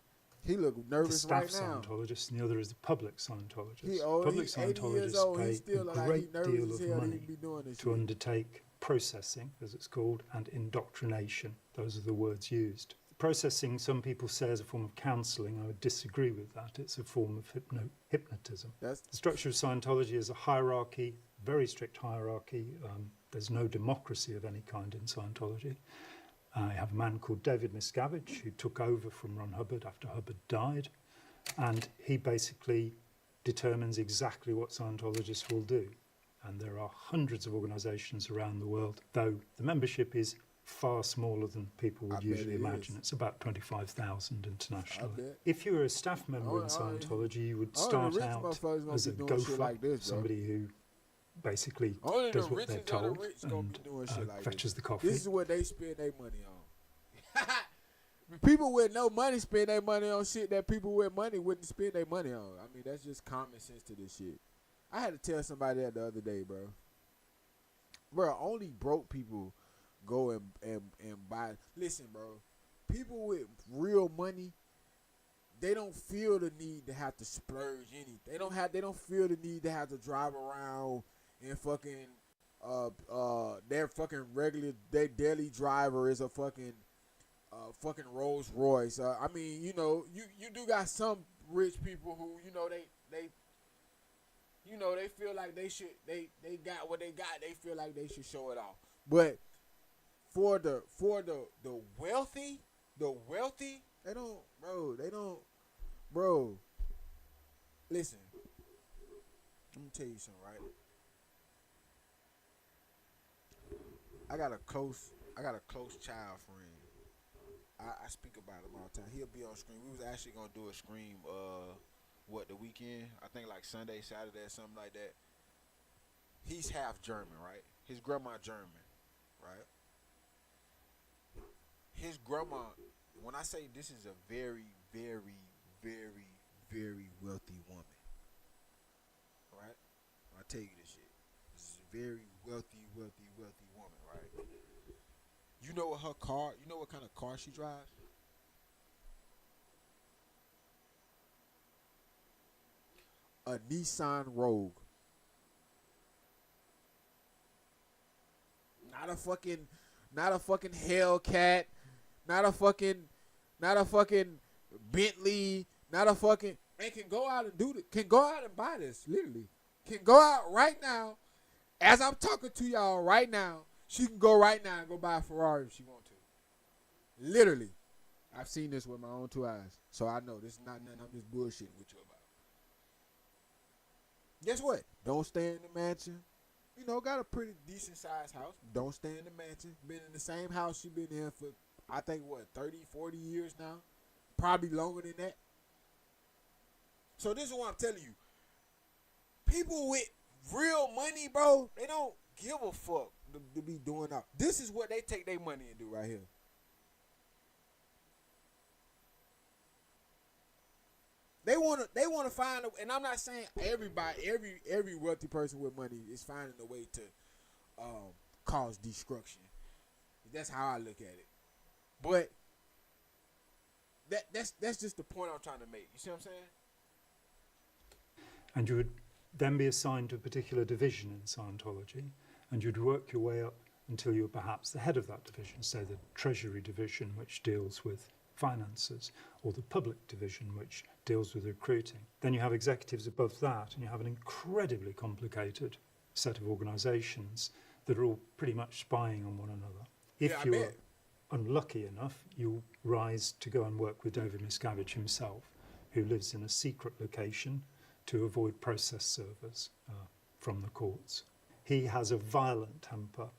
He look nervous staff right now. Scientologists, and the other is the public Scientologists. He old, Public he's 80 years Scientologists old. He pay still a look like he great nervous deal as of hell to money even be doing this to shit. undertake processing, as it's called, and indoctrination. Those are the words used. Processing, some people say, is a form of counselling. I would disagree with that. It's a form of hypnotism. The structure of Scientology is a hierarchy, very strict hierarchy. There's no democracy of any kind in Scientology. I have a man called David Miscavige who took over from Ron Hubbard after Hubbard died, and he basically determines exactly what Scientologists will do. And there are hundreds of organisations around the world, though the membership is far smaller than people would usually imagine. It's about 25,000 internationally. If you were a staff member in Scientology, you would start out as a gopher, like somebody who basically does what they're told and fetches the coffee. This is what they spend their money on. People with no money spend their money on shit that people with money wouldn't spend their money on. I mean, that's just common sense to this shit. I had to tell somebody that the other day, bro. Bro, only broke people go and buy. Listen, bro. People with real money, they don't feel the need to have to splurge anything. They don't feel the need to have to drive around and fucking their fucking their daily driver is a fucking Rolls Royce. I mean, you know, you do got some rich people who, you know, they feel like they got what they got. They feel like they should show it off. But for the wealthy, they don't, bro. Listen, let me tell you something, right? I got a close child friend. I speak about him all the time. He'll be on screen. We was actually gonna do a stream the weekend? I think like Sunday, Saturday, or something like that. He's half German, right? His grandma German, right? His grandma, when I say this is a very, very, very, very wealthy woman, right? I'll tell you this shit. This is a very wealthy woman, right? You know what kind of car she drives? A Nissan Rogue. Not a fucking Hellcat. Not a fucking Bentley. Not a fucking. And can go out and do this. Can go out and buy this. Literally. Can go out right now. As I'm talking to y'all right now, she can go right now and go buy a Ferrari if she want to. Literally. I've seen this with my own two eyes. So I know this is not nothing I'm just bullshitting with you about. Guess what? Don't stay in the mansion. You know, got a pretty decent sized house. Don't stay in the mansion. Been in the same house she been in for, I think, 30, 40 years now. Probably longer than that. So this is what I'm telling you. People with real money, bro, they don't give a fuck to be doing that. This is what they take their money and do right here. They wanna find and I'm not saying everybody, every wealthy person with money is finding a way to cause destruction. That's how I look at it. But that's just the point I'm trying to make. You see what I'm saying? And you would then be assigned to a particular division in Scientology, and you'd work your way up until you were perhaps the head of that division, say the Treasury Division, which deals with finances, or the Public Division, which deals with recruiting. Then you have executives above that, and you have an incredibly complicated set of organisations that are all pretty much spying on one another. If you're unlucky enough, you'll rise to go and work with David Miscavige himself, who lives in a secret location to avoid process servers from the courts. He has a violent temper.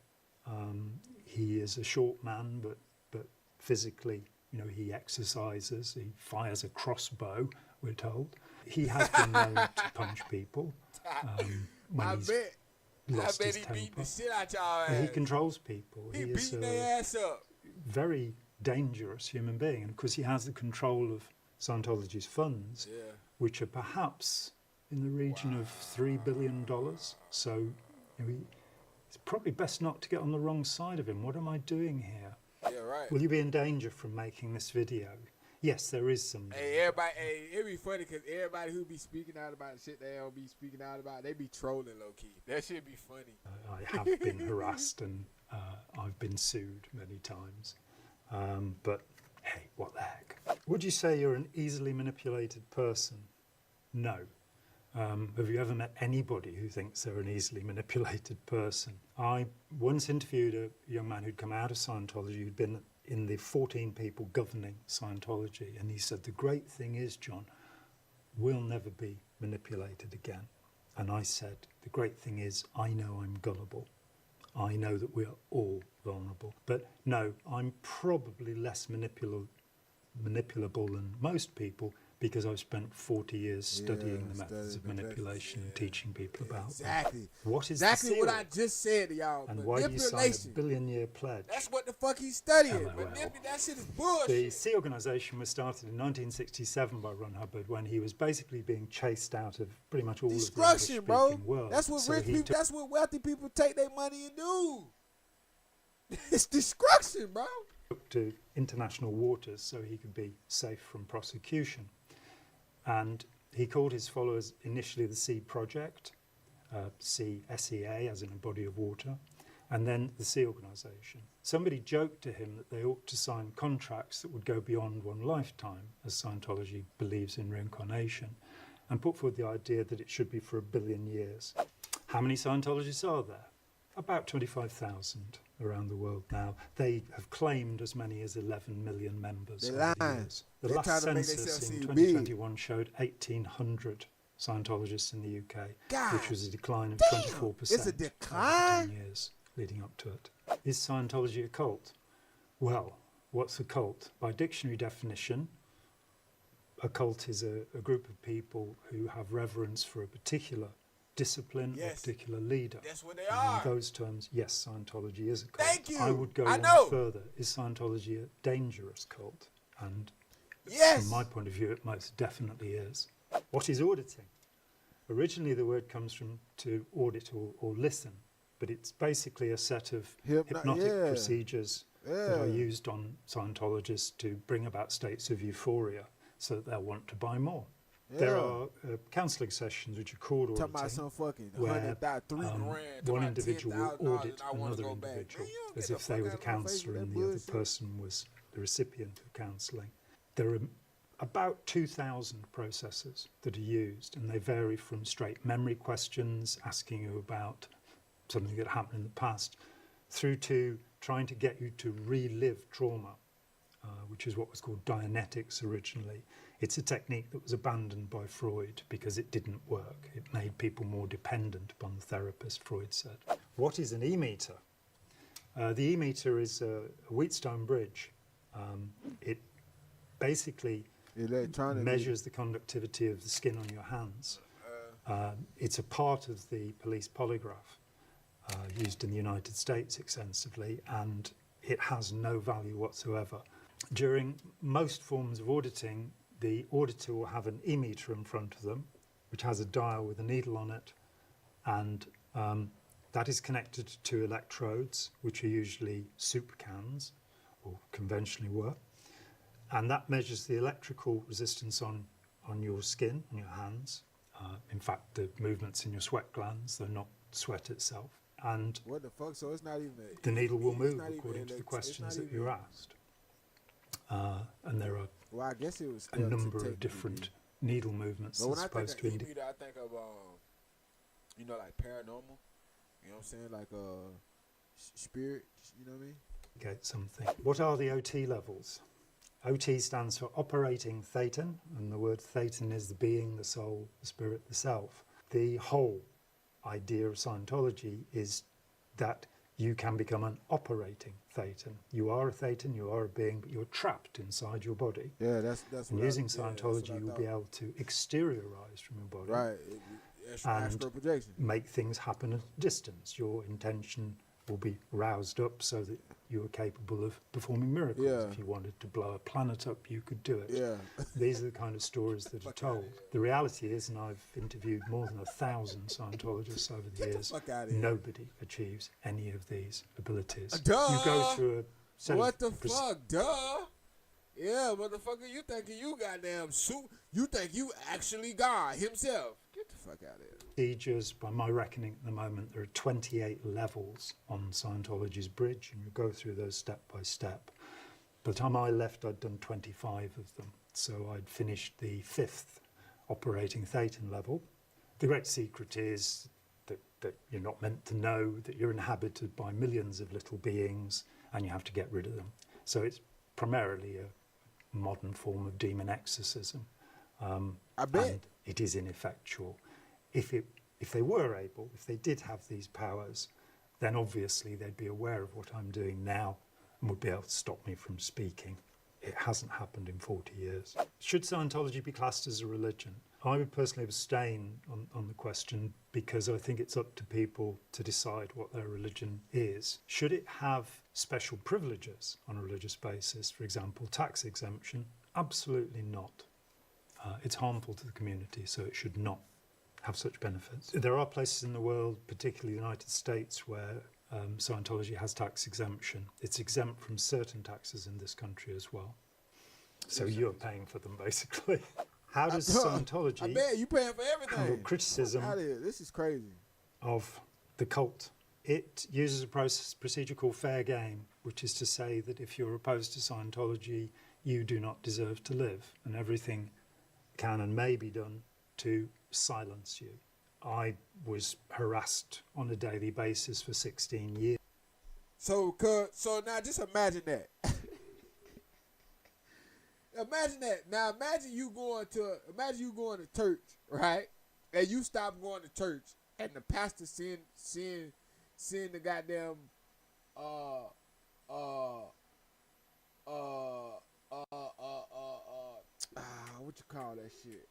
He is a short man, but physically, you know, he exercises, he fires a crossbow, we're told. He has been known to punch people when he's lost his temper. Beat the shit out y'all ass. He controls people. He is beating their ass up. Very dangerous human being, and of course he has the control of Scientology's funds, which are perhaps in the region of $3 billion. So you know, it's probably best not to get on the wrong side of him. What am I doing here? Yeah, right. Will you be in danger from making this video? Yes, there is some danger. Hey, everybody, it'd be funny because everybody who be speaking out about shit they don't be speaking out about, they be trolling low-key. That shit be funny. I have been harassed and I've been sued many times. But hey, what the heck? Would you say you're an easily manipulated person? No. Have you ever met anybody who thinks they're an easily manipulated person? I once interviewed a young man who'd come out of Scientology, who'd been in the 14 people governing Scientology, and he said, the great thing is, John, we'll never be manipulated again. And I said, the great thing is, I know I'm gullible. I know that we are all vulnerable. But no, I'm probably less manipulable than most people, because I've spent 40 years studying the methods of manipulation and teaching people about them. What is exactly what I just said to y'all. And why do you sign a billion-year pledge? That's what the fuck he's studying. That shit is bullshit. The Sea Organization was started in 1967 by Ron Hubbard, when he was basically being chased out of pretty much all of the English-speaking world. That's what rich people, that's what wealthy people take their money and do. It's destruction, bro. To international waters so he could be safe from prosecution. And he called his followers initially the Sea Project, SEA as in a body of water, and then the Sea Organization. Somebody joked to him that they ought to sign contracts that would go beyond one lifetime, as Scientology believes in reincarnation, and put forward the idea that it should be for 1 billion years. How many Scientologists are there? About 25,000 around the world now. They have claimed as many as 11 million members over the years. The last census in 2021 showed 1,800 Scientologists in the UK, which was a decline of 24%. It's a decline? 10 years leading up to it. Is Scientology a cult? Well, what's a cult? By dictionary definition, a cult is a group of people who have reverence for a particular discipline or particular leader. That's what they are. In those terms, yes, Scientology is a cult. Thank you. I would go one further. Is Scientology a dangerous cult? And from my point of view, it most definitely is. What is auditing? Originally, the word comes from to audit or listen, but it's basically a set of hypnotic procedures that are used on Scientologists to bring about states of euphoria so that they'll want to buy more. There are counselling sessions which are called auditing, talking about some fucking where one individual will audit another individual as if they were the counsellor and the other person was the recipient of counselling. There are about 2,000 processes that are used, and they vary from straight memory questions, asking you about something that happened in the past, through to trying to get you to relive trauma, which is what was called Dianetics originally. It's a technique that was abandoned by Freud because it didn't work. It made people more dependent upon the therapist, Freud said. What is an e-meter? The e-meter is a Wheatstone bridge. It basically measures the conductivity of the skin on your hands. It's a part of the police polygraph used in the United States extensively, and it has no value whatsoever. During most forms of auditing, the auditor will have an e-meter in front of them, which has a dial with a needle on it, and that is connected to electrodes, which are usually soup cans, or conventionally were, and that measures the electrical resistance on your skin, on your hands, In fact, the movements in your sweat glands, they're not sweat itself. And What the fuck? So it's not even the needle will it's move not even according to the it's questions not that you're even- asked. And there are Well, I guess it was a still to number of technically different be. needle movements But when that's I think supposed of to indicate. EB, I think of like paranormal. You know what I'm saying? Like spirit. You know what I mean? Something. What are the OT levels? OT stands for operating thetan, and the word thetan is the being, the soul, the spirit, the self. The whole idea of Scientology is that you can become an operating thetan. You are a thetan, you are a being, but you're trapped inside your body. Yeah, that's And what using that's what Scientology, I you'll thought. be able to exteriorize from your body, Right. Astral projection. make things happen at a distance. Your intention will be roused up so that you are capable of performing miracles. Yeah. If you wanted to blow a planet up, you could do it. Yeah. These are the kind of stories that are told. The reality is, and I've interviewed more than 1,000 Scientologists over the years, fuck outta here. nobody achieves any of these abilities. Duh! You go through a set What of the fuck? Duh. Yeah, motherfucker, you thinking you goddamn suit? You think you actually God himself? Get the fuck out of here. procedures. By my reckoning at the moment, there are 28 levels on Scientology's bridge, and you go through those step by step. By the time I left, I'd done 25 of them. So I'd finished the 5th operating thetan level. The great secret is that you're not meant to know that you're inhabited by millions of little beings and you have to get rid of them. So it's primarily a modern form of demon exorcism. I bet. And it is ineffectual. If they were able, if they did have these powers, then obviously they'd be aware of what I'm doing now and would be able to stop me from speaking. It hasn't happened in 40 years. Should Scientology be classed as a religion? I would personally abstain on the question because I think it's up to people to decide what their religion is. Should it have special privileges on a religious basis, for example, tax exemption? Absolutely not. It's harmful to the community, so it should not have such benefits. There are places in the world, particularly the United States, where Scientology has tax exemption. It's exempt from certain taxes in this country as well. So you're paying for them, basically. How does Scientology I bet you paying for handle everything. criticism Out of here. This is crazy. of the cult? It uses a procedure called fair game, which is to say that if you're opposed to Scientology, you do not deserve to live, and everything can and may be done to silence you. I was harassed on a daily basis for 16 years. So now just imagine that. Imagine that. Now imagine you going to church, right? And you stop going to church, and the pastor send the goddamn what you call that shit?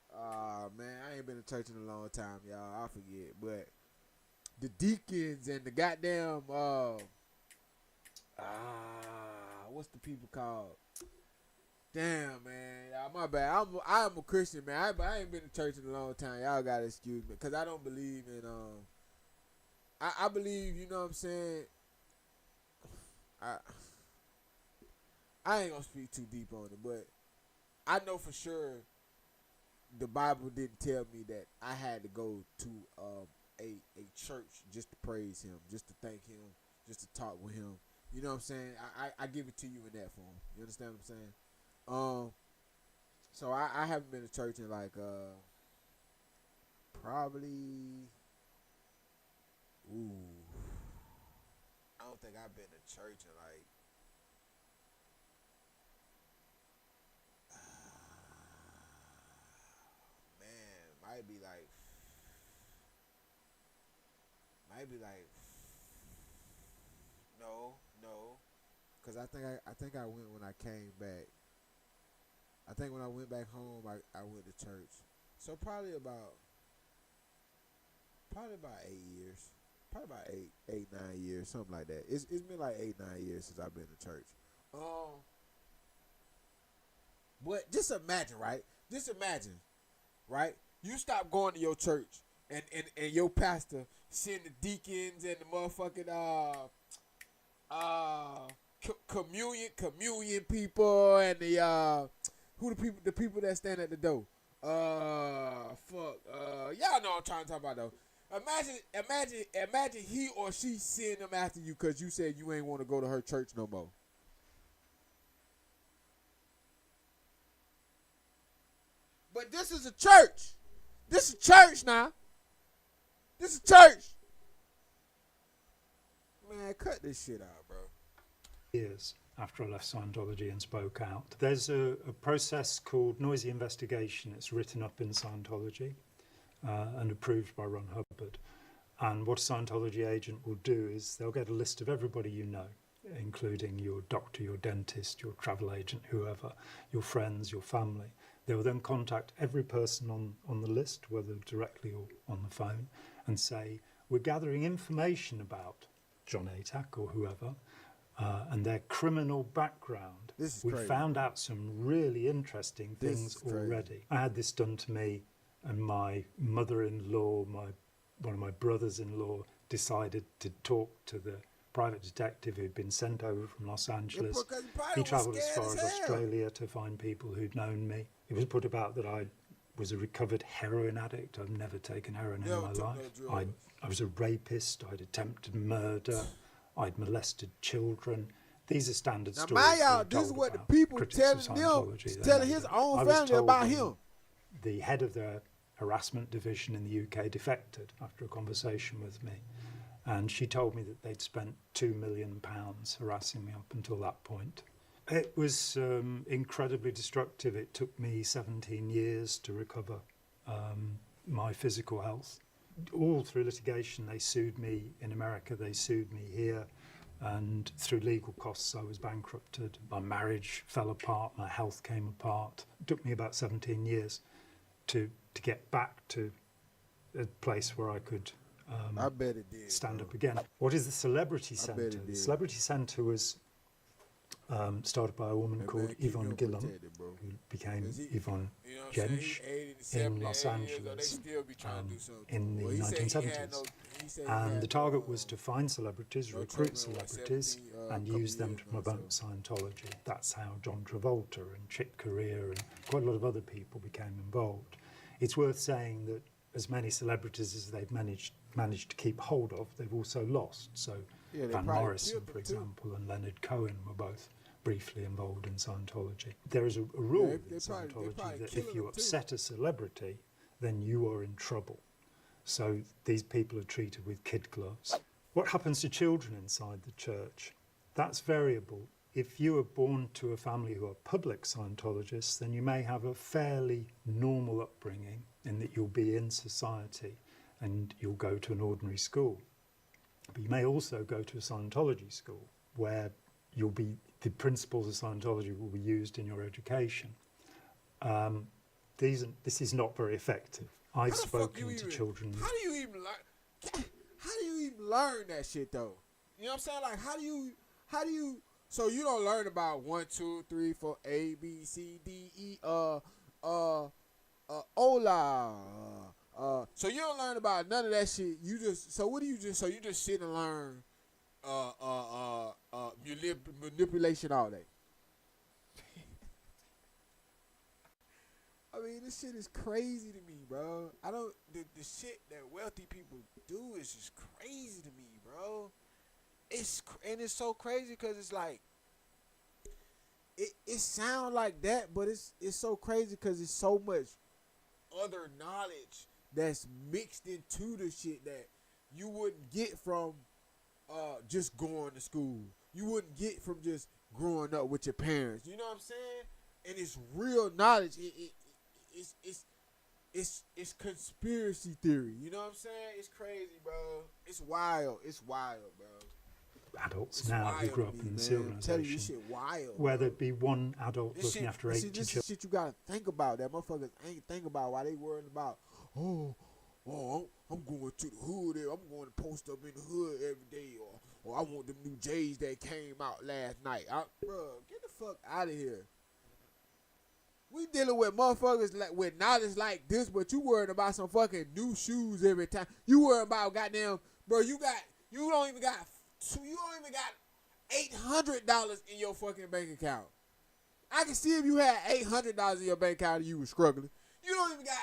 Man, I ain't been to church in a long time, y'all. I forget, but the deacons and the goddamn what's the people called? Damn, man, y'all, my bad. I'm a Christian, man. I ain't been to church in a long time. Y'all gotta excuse me, cause I don't believe in I believe, you know what I'm saying. I ain't gonna speak too deep on it, but I know for sure the Bible didn't tell me that I had to go to a church just to praise him, just to thank him, just to talk with him. You know what I'm saying? I give it to you in that form. You understand what I'm saying? So I haven't been to church in like probably I don't think I've been to church in like might be like no, because I think I went when I came back. I think when I went back home, I went to church. So probably about 8 years, probably about 9 years, something like that. It's been like 8-9 years since I've been to church. But just imagine, right? Right? You stop going to your church and your pastor send the deacons and the motherfucking communion people and the people that stand at the door. Y'all know what I'm trying to talk about though. Imagine he or she send them after you because you said you ain't want to go to her church no more. But this is a church. This is church now. This is church. Man, cut this shit out, bro. Years after I left Scientology and spoke out. There's a process called noisy investigation. It's written up in Scientology and approved by Ron Hubbard. And what a Scientology agent will do is they'll get a list of everybody you know, including your doctor, your dentist, your travel agent, whoever, your friends, your family. They will then contact every person on the list, whether directly or on the phone, and say, we're gathering information about John Atack or whoever, and their criminal background. We found out some really interesting things already. I had this done to me, and my mother-in-law, one of my brothers-in-law, decided to talk to the private detective who'd been sent over from Los Angeles. He travelled as far as Australia to find people who'd known me. It was put about that I was a recovered heroin addict. I've never taken heroin in my life. I was a rapist. I'd attempted murder. I'd molested children. These are standard stories. Now, this is what the people telling them, telling his own family about him. The head of the harassment division in the UK defected after a conversation with me. And she told me that they'd spent £2 million harassing me up until that point. It was incredibly destructive. It took me 17 years to recover my physical health. All through litigation, they sued me in America, they sued me here, and through legal costs I was bankrupted. My marriage fell apart, my health came apart. It took me about 17 years to get back to a place where I could I bet it did, stand up again. What is the Celebrity Centre? The Celebrity Centre was started by a woman called Yvonne Gillum, who became Yvonne Jensch in Los Angeles in the 1970s. And the target was to find celebrities, recruit celebrities, and use them to promote Scientology. That's how John Travolta and Chick Corea and quite a lot of other people became involved. It's worth saying that as many celebrities as they've managed to keep hold of, they've also lost. So Van Morrison, for example, and Leonard Cohen were both briefly involved in Scientology. There is a rule in Scientology that if you upset a celebrity, then you are in trouble. So these people are treated with kid gloves. What happens to children inside the church? That's variable. If you are born to a family who are public Scientologists, then you may have a fairly normal upbringing in that you'll be in society and you'll go to an ordinary school. But you may also go to a Scientology school where the principles of Scientology will be used in your education. This is not very effective. I've spoken to children. How do you even learn that shit though? You know what I'm saying? Like how do you so you don't learn about 1, 2, 3, 4, A, B, C, D, E, Ola. So you don't learn about none of that shit. You just sit and learn manipulation all day. I mean, this shit is crazy to me, bro. The shit that wealthy people do is just crazy to me, bro. It's so crazy because it's like, it sounds like that, but it's so crazy because it's so much other knowledge that's mixed into the shit that you wouldn't get from just going to school. You wouldn't get from just growing up with your parents. You know what I'm saying? And it's real knowledge. It's conspiracy theory. You know what I'm saying? It's crazy, bro. It's wild. It's wild, bro. Adults now who grew up in this organisation, where there'd be one adult looking after 8 children. This shit you gotta think about. That motherfuckers ain't think about why they worrying about. I'm going to the hood. I'm going to post up in the hood every day, or I want them new J's that came out last night. Bro, get the fuck out of here. We dealing with motherfuckers with knowledge like this, but you worried about some fucking new shoes every time. You worried about goddamn, bro. You don't even got $800 in your fucking bank account. I can see if you had $800 in your bank account and you were struggling. You don't even got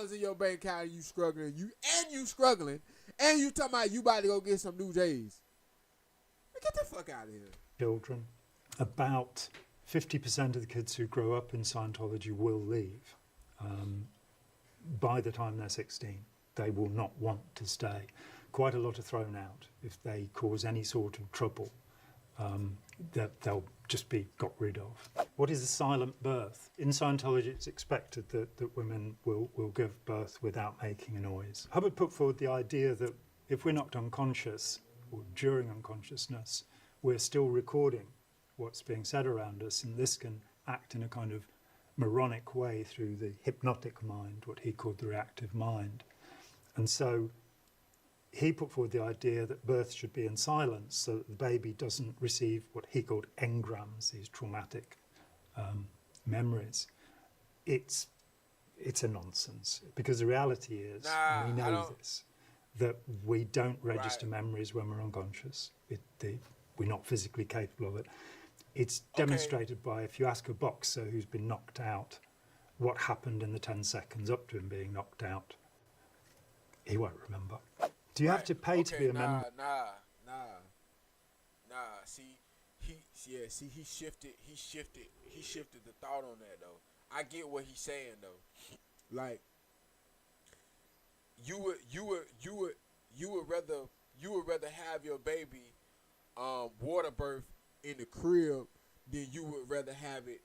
$800 in your bank account and you struggling, and you talking about you about to go get some new J's. Get the fuck out of here. Children, about 50% of the kids who grow up in Scientology will leave by the time they're 16. They will not want to stay. Quite a lot are thrown out if they cause any sort of trouble. They'll just be got rid of. What is a silent birth? In Scientology, it's expected that women will give birth without making a noise. Hubbard put forward the idea that if we're knocked unconscious, or during unconsciousness, we're still recording what's being said around us, and this can act in a kind of moronic way through the hypnotic mind, what he called the reactive mind. And so he put forward the idea that birth should be in silence so that the baby doesn't receive what he called engrams, these traumatic memories. It's a nonsense, because the reality is, and we know this, that we don't register memories when we're unconscious. We're not physically capable of it. It's demonstrated by, if you ask a boxer who's been knocked out what happened in the 10 seconds up to him being knocked out, he won't remember. Do you have to pay to be a member? Nah. See, he shifted the thought on that though. I get what he's saying though. Like, you would rather have your baby water birth in the crib than you would rather have it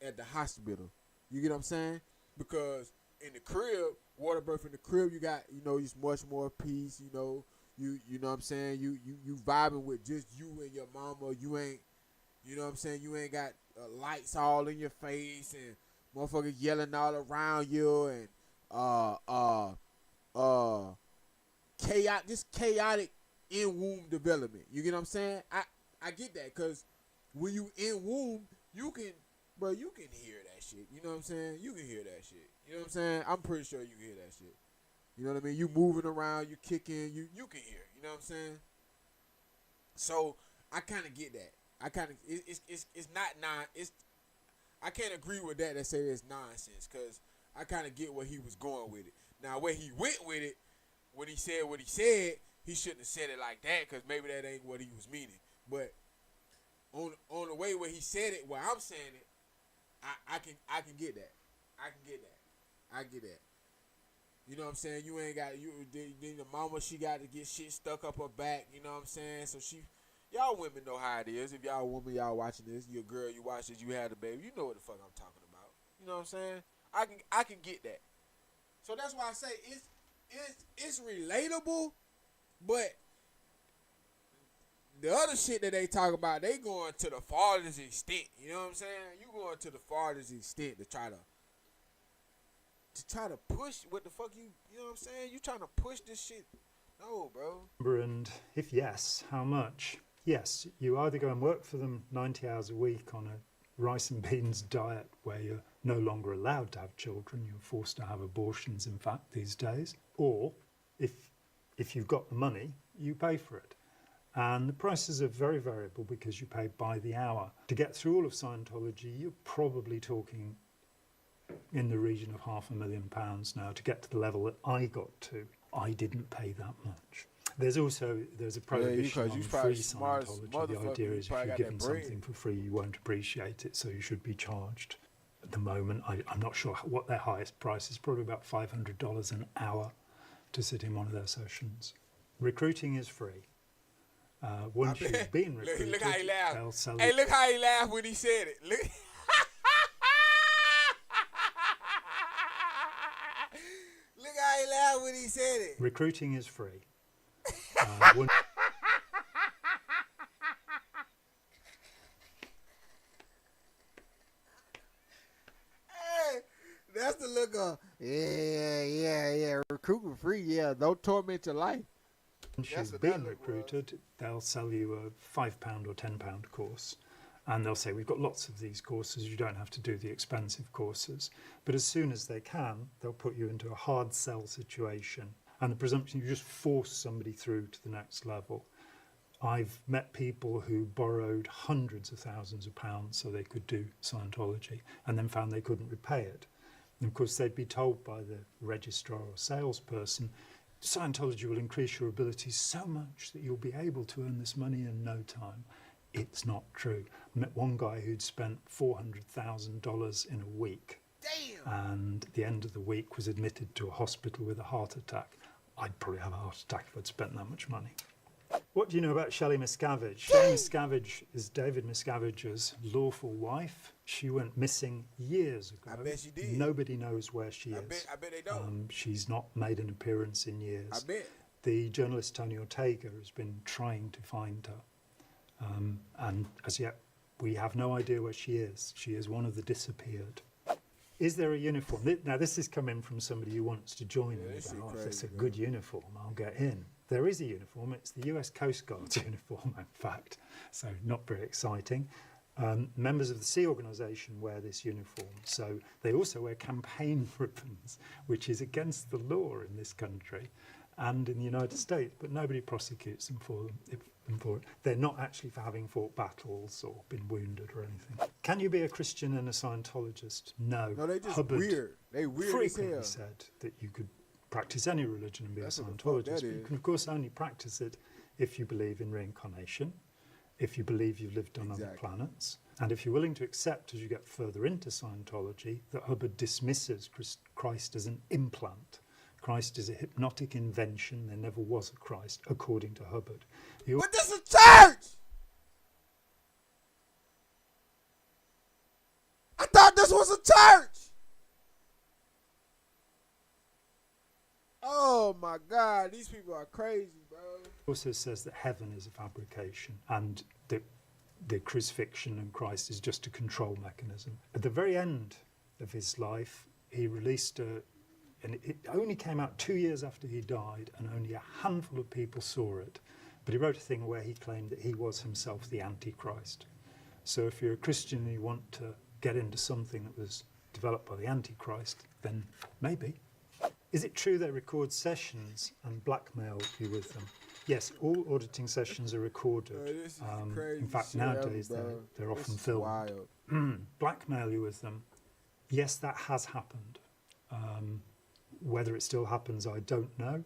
at the hospital. You get what I'm saying? Because in the crib, water birth in the crib, you got, it's much more peace, you know what I'm saying? You vibing with just you and your mama. You ain't, you know what I'm saying? You ain't got lights all in your face and motherfuckers yelling all around you and chaotic in womb development. You get what I'm saying? I get that, because when you in womb, you can hear that shit. You know what I'm saying? You can hear that shit. You know what I'm saying? I'm pretty sure you can hear that shit. You know what I mean? You moving around, you kicking, you can hear. You know what I'm saying? So I kind of get that. I kind of it's not I can't agree with that say it's nonsense, because I kind of get where he was going with it. Now where he went with it, when he said what he said, he shouldn't have said it like that, because maybe that ain't what he was meaning. But on the way where he said it, where I'm saying it, I can get that. I get that. You know what I'm saying? You ain't got then the mama, she got to get shit stuck up her back. You know what I'm saying? So y'all women know how it is. If y'all woman, y'all watching this, you're a girl, you watch this, you had a baby, you know what the fuck I'm talking about. You know what I'm saying? I can get that. So that's why I say it's relatable, but the other shit that they talk about, they going to the farthest extent. You know what I'm saying? You going to the farthest extent to try to push what the fuck you know what I'm saying? You trying to push this shit. No, bro. And if yes, how much? Yes, you either go and work for them 90 hours a week on a rice and beans diet where you're no longer allowed to have children, you're forced to have abortions, in fact, these days, or if you've got the money, you pay for it. And the prices are very variable because you pay by the hour. To get through all of Scientology, you're probably talking in the region of £500,000 now to get to the level that I got to. I didn't pay that much. There's a prohibition on free Scientology. The idea is if you're given something for free, you won't appreciate it, so you should be charged. At the moment, I'm not sure what their highest price is, probably about $500 an hour to sit in one of their sessions. Recruiting is free. Once you've been recruited, look how he laughed. they'll sell Hey, you. look how he laughed when he said it. Look. Look how he laughed when he said it. Recruiting is free. Hey, that's the look of, yeah, recruiting free, yeah, don't torment your life. Once you've been recruited, they'll sell you a £5 or £10 course. And they'll say, we've got lots of these courses, you don't have to do the expensive courses. But as soon as they can, they'll put you into a hard sell situation. And the presumption, you just force somebody through to the next level. I've met people who borrowed hundreds of thousands of pounds so they could do Scientology, and then found they couldn't repay it. And of course, they'd be told by the registrar or salesperson, Scientology will increase your abilities so much that you'll be able to earn this money in no time. It's not true. I met one guy who'd spent $400,000 in a week. Damn. And at the end of the week was admitted to a hospital with a heart attack. I'd probably have a heart attack if I'd spent that much money. What do you know about Shelley Miscavige? Shelley Miscavige is David Miscavige's lawful wife. She went missing years ago. I bet she did. Nobody knows where she is. I bet they don't. She's not made an appearance in years. I bet. The journalist Tony Ortega has been trying to find her. And as yet, we have no idea where she is. She is one of the disappeared. Is there a uniform? Now, this is coming from somebody who wants to join me. If it's a good uniform, I'll get in. There is a uniform. It's the US Coast Guard's uniform, in fact, so not very exciting. Members of the Sea Organisation wear this uniform, so they also wear campaign ribbons, which is against the law in this country and in the United States, but nobody prosecutes them for it. They're not actually for having fought battles or been wounded or anything. Can you be a Christian and a Scientologist? No. No, they just Hubbard weird. They weird frequently as hell. said that you could practice any religion and be That's a what the fuck Scientologist. that But you is. can, of course, only practice it if you believe in reincarnation, if you believe you've lived on other planets, and if you're willing to accept, as you get further into Scientology, that Hubbard dismisses Christ as an implant. Christ is a hypnotic invention. There never was a Christ, according to Hubbard. But this is church! I thought this was a church! Oh my God, these people are crazy, bro. Also says that heaven is a fabrication and that the crucifixion and Christ is just a control mechanism. At the very end of his life, he released and it only came out 2 years after he died, and only a handful of people saw it. But he wrote a thing where he claimed that he was himself the Antichrist. So if you're a Christian and you want to get into something that was developed by the Antichrist, then maybe. Is it true they record sessions and blackmail you with them? Yes, all auditing sessions are recorded. This is crazy In fact, shit nowadays ever, bro. they're often This is filmed. wild. Blackmail you with them? Yes, that has happened. Whether it still happens, I don't know.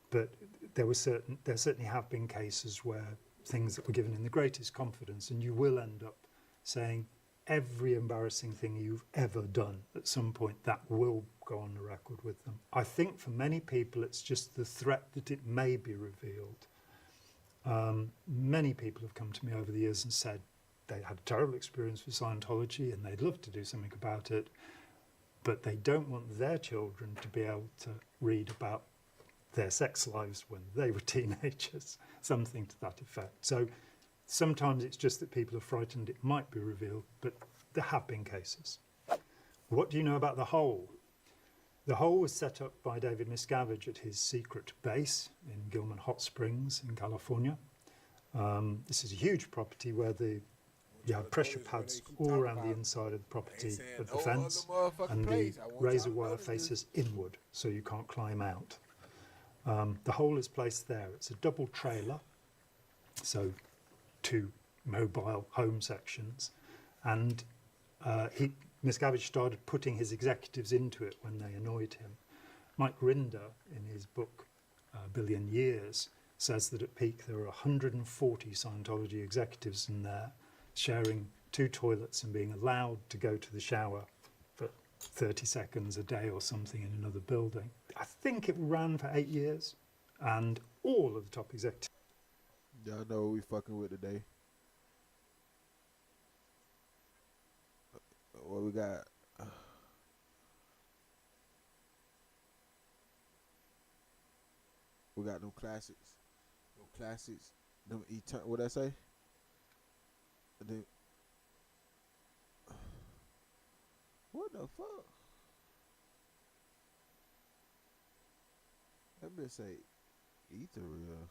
But there certainly have been cases where things that were given in the greatest confidence, and you will end up saying every embarrassing thing you've ever done at some point, that will go on the record with them. I think for many people it's just the threat that it may be revealed. Many people have come to me over the years and said they had a terrible experience with Scientology and they'd love to do something about it, but they don't want their children to be able to read about their sex lives when they were teenagers, something to that effect. So sometimes it's just that people are frightened it might be revealed, but there have been cases. What do you know about the Hole? The Hole was set up by David Miscavige at his secret base in Gilman Hot Springs in California. This is a huge property where you have pressure pads all around the inside of the property of the fence, and the razor wire faces inward, so you can't climb out. The Hole is placed there. It's a double trailer, so 2 mobile home sections, and Miscavige started putting his executives into it when they annoyed him. Mike Rinder, in his book A Billion Years, says that at peak there were 140 Scientology executives in there, sharing 2 toilets and being allowed to go to the shower for 30 seconds a day or something in another building. I think it ran for 8 years, and all of the top executives. Y'all know what we fucking with today. What we got? We got them classics. Them classics. Them what I say? What the fuck? That bitch say ethereal.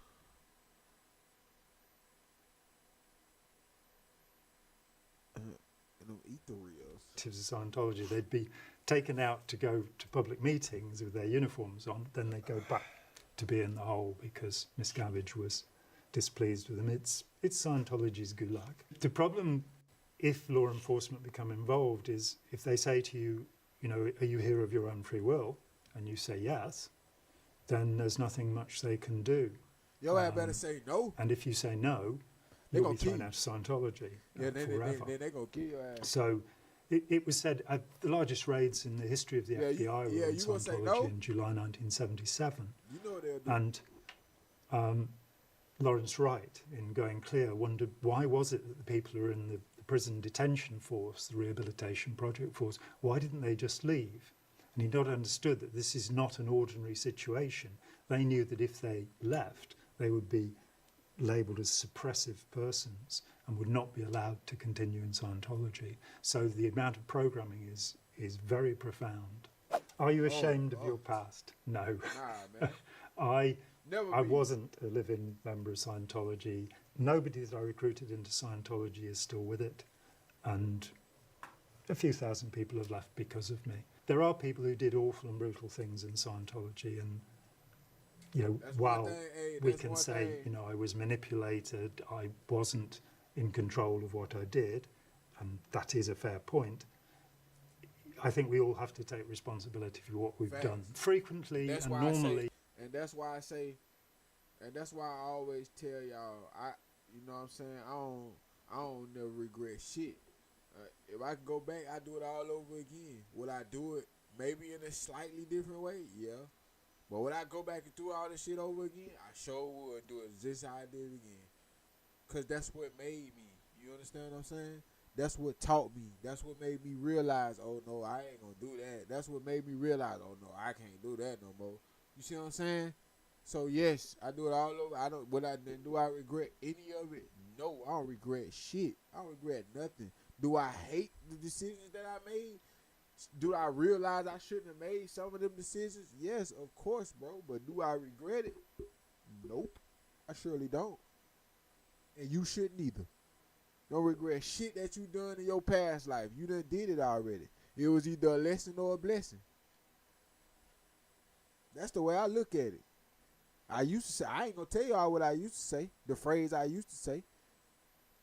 Them ethereals. Of Scientology, they'd be taken out to go to public meetings with their uniforms on, then they go back to be in the Hole because Miscavige was displeased with them. It's Scientology's gulag. The problem, if law enforcement become involved, is if they say to you, you know, are you here of your own free will? And you say yes, then there's nothing much they can do. Yo, I better say no. And if you say no, They you'll gonna be thrown kill out of Scientology Yeah, forever. they gonna kill your ass. So it was said the largest raids in the history of the FBI were in you gonna say Scientology no? in July 1977. You know they'll do. And Lawrence Wright, in Going Clear, wondered why was it that the people who are in the prison detention force, the rehabilitation project force, why didn't they just leave? And he not understood that this is not an ordinary situation. They knew that if they left, they would be labelled as suppressive persons and would not be allowed to continue in Scientology. So the amount of programming is very profound. Are you ashamed of your past? No. Nah, man. I wasn't a living member of Scientology. Nobody that I recruited into Scientology is still with it. And a few thousand people have left because of me. There are people who did awful and brutal things in Scientology, and you know, while we can say, you know, I was manipulated, I wasn't in control of what I did, and that is a fair point, I think we all have to take responsibility for what we've done. Frequently and normally. And that's why I say, and that's why I always tell y'all, you know what I'm saying, I don't never regret shit. If I could go back, I'd do it all over again. Would I do it maybe in a slightly different way? Yeah. But would I go back and do all this shit over again? I sure would do it just how I did it again. Because that's what made me. You understand what I'm saying? That's what taught me. That's what made me realize, oh, no, I ain't going to do that. That's what made me realize, oh, no, I can't do that no more. You see what I'm saying? So, yes, I do it all over. Do I regret any of it? No, I don't regret shit. I don't regret nothing. Do I hate the decisions that I made? Do I realize I shouldn't have made some of them decisions? Yes, of course, bro. But do I regret it? Nope. I surely don't. And you shouldn't either. Don't regret shit that you done in your past life. You done did it already. It was either a lesson or a blessing. That's the way I look at it. I used to say, I ain't gonna tell y'all what I used to say. The phrase I used to say.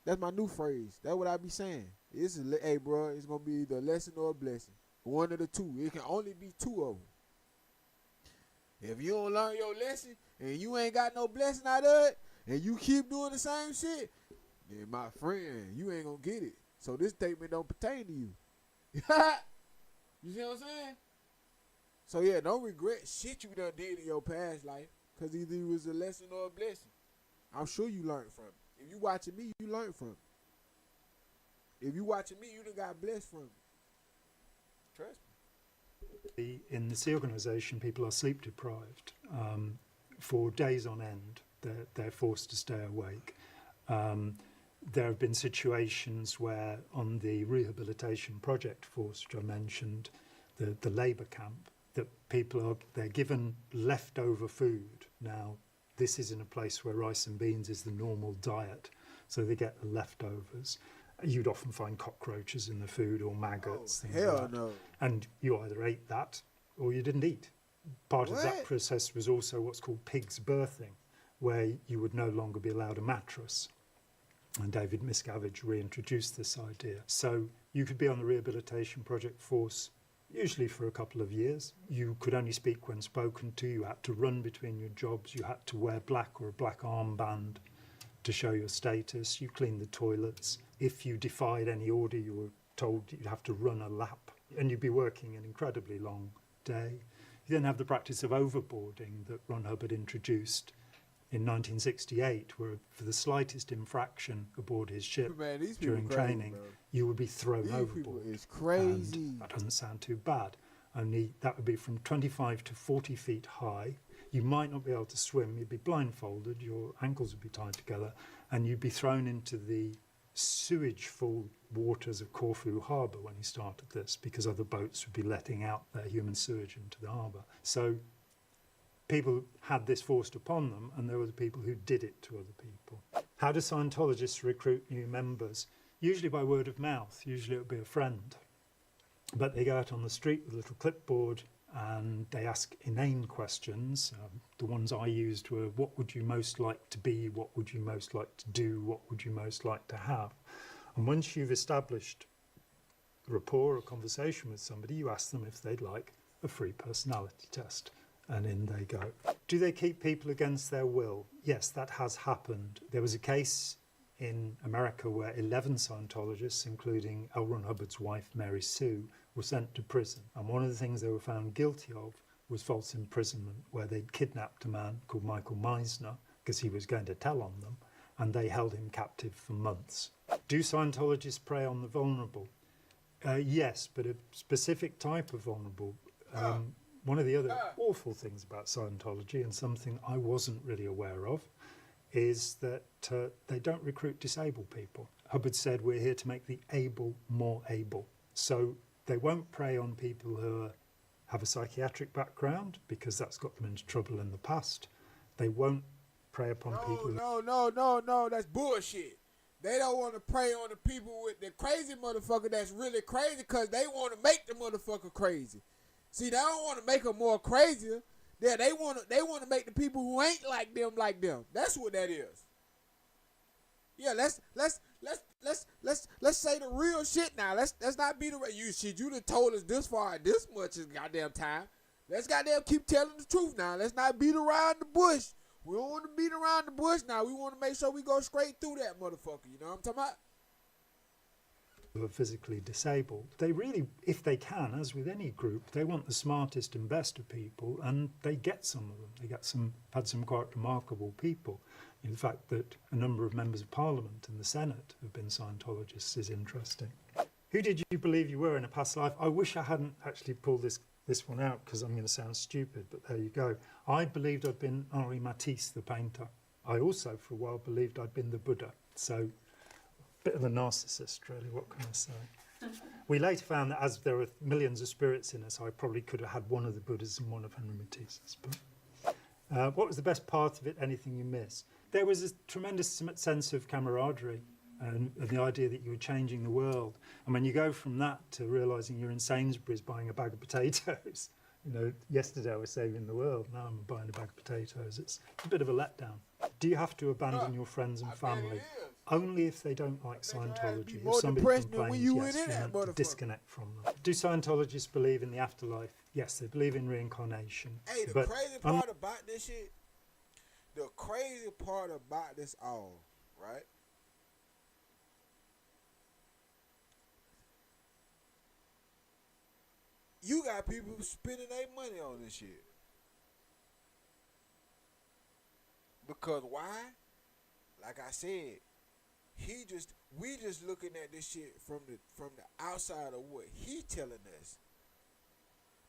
That's my new phrase. That's what I be saying. Hey, bro, it's gonna be either a lesson or a blessing. One of the two. It can only be two of them. If you don't learn your lesson and you ain't got no blessing out of it, and you keep doing the same shit, then my friend, you ain't gonna get it. So this statement don't pertain to you. You see what I'm saying? So yeah, don't regret shit you done did in your past life, because either it was a lesson or a blessing. I'm sure you learned from it. If you watching me, you learned from it. If you watching me, you done got blessed from it. Trust me. In the sea organisation, people are sleep deprived for days on end. They're forced to stay awake. There have been situations where on the rehabilitation project force, which I mentioned, the labour camp, that they're given leftover food. Now, this is in a place where rice and beans is the normal diet, so they get the leftovers. You'd often find cockroaches in the food or maggots, things like that. No. And you either ate that or you didn't eat. Part of that process was also what's called pig's birthing, where you would no longer be allowed a mattress. And David Miscavige reintroduced this idea. So you could be on the rehabilitation project force usually for a couple of years. You could only speak when spoken to. You had to run between your jobs. You had to wear black or a black armband to show your status. You cleaned the toilets. If you defied any order, you were told you'd have to run a lap, and you'd be working an incredibly long day. You then have the practice of overboarding that Ron Hubbard introduced in 1968, where for the slightest infraction aboard his ship during training, you would be thrown overboard. It's crazy. And that doesn't sound too bad. Only that would be from 25 to 40 feet high. You might not be able to swim. You'd be blindfolded. Your ankles would be tied together, and you'd be thrown into the sewage-full waters of Corfu harbour when he started this, because other boats would be letting out their human sewage into the harbour. So people had this forced upon them, and there were the people who did it to other people. How do Scientologists recruit new members? Usually by word of mouth. Usually it would be a friend. But they go out on the street with a little clipboard and they ask inane questions. The ones I used were, what would you most like to be? What would you most like to do? What would you most like to have? And once you've established rapport or conversation with somebody, you ask them if they'd like a free personality test. And in they go. Do they keep people against their will? Yes, that has happened. There was a case in America where 11 Scientologists, including L. Ron Hubbard's wife, Mary Sue, were sent to prison. And one of the things they were found guilty of was false imprisonment, where they'd kidnapped a man called Michael Meisner because he was going to tell on them, and they held him captive for months. Do Scientologists prey on the vulnerable? Yes, but a specific type of vulnerable. One of the other awful things about Scientology, and something I wasn't really aware of, is that they don't recruit disabled people. Hubbard said we're here to make the able more able. So they won't prey on people who have a psychiatric background, because that's got them into trouble in the past. They won't prey upon people. No, that's bullshit. They don't want to prey on the people with the crazy motherfucker that's really crazy, because they want to make the motherfucker crazy. See, they don't want to make them more crazier. Yeah, they want to make the people who ain't like them. That's what that is. Yeah, let's say the real shit now. Let's not be the you shit. You done told us this far this much is goddamn time. Let's goddamn keep telling the truth now. Let's not beat around the bush. We don't want to beat around the bush now. We want to make sure we go straight through that motherfucker. You know what I'm talking about? Who are physically disabled. They really, if they can, as with any group, they want the smartest and best of people, and they get some of them. They get had some quite remarkable people. The fact that a number of members of Parliament and the Senate have been Scientologists is interesting. Who did you believe you were in a past life? I wish I hadn't actually pulled this one out, because I'm going to sound stupid, but there you go. I believed I'd been Henri Matisse, the painter. I also, for a while, believed I'd been the Buddha. So, bit of a narcissist, really, what can I say? We later found that as there were millions of spirits in us, I probably could have had one of the Buddhas and one of Henri Matisse's. But what was the best part of it? Anything you miss? There was a tremendous sense of camaraderie and the idea that you were changing the world. And when you go from that to realising you're in Sainsbury's buying a bag of potatoes, yesterday I was saving the world, now I'm buying a bag of potatoes. It's a bit of a letdown. Do you have to abandon your friends and family? Only if they don't like Scientology. If somebody complains, yes, you're meant to disconnect from them. Do Scientologists believe in the afterlife? Yes, they believe in reincarnation. Hey, the crazy part about this shit, the crazy part about this all, right? You got people spending their money on this shit. Because why? Like I said, we just looking at this shit from the outside of what he telling us.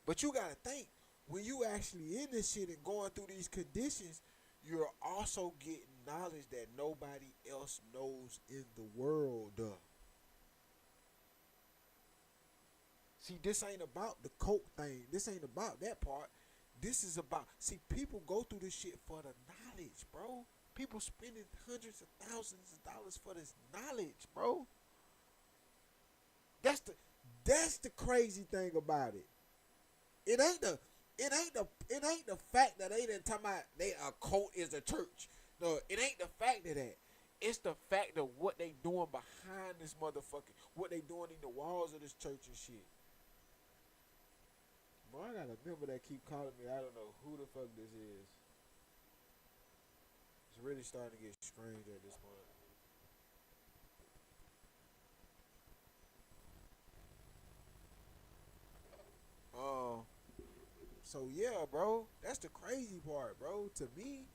But you gotta think, when you actually in this shit and going through these conditions, you're also getting knowledge that nobody else knows in the world. See, this ain't about the coke thing. This ain't about that part. This is about, see, people go through this shit for the knowledge, bro. People spending hundreds of thousands of dollars for this knowledge, bro. That's the crazy thing about it. It ain't the fact that they didn't talk about a cult is a church. No, it ain't the fact of that. It's the fact of what they doing behind this motherfucker. What they doing in the walls of this church and shit. Boy, I got a member that keep calling me. I don't know who the fuck this is. It's really starting to get strange at this point. So yeah, bro, that's the crazy part, bro. To me,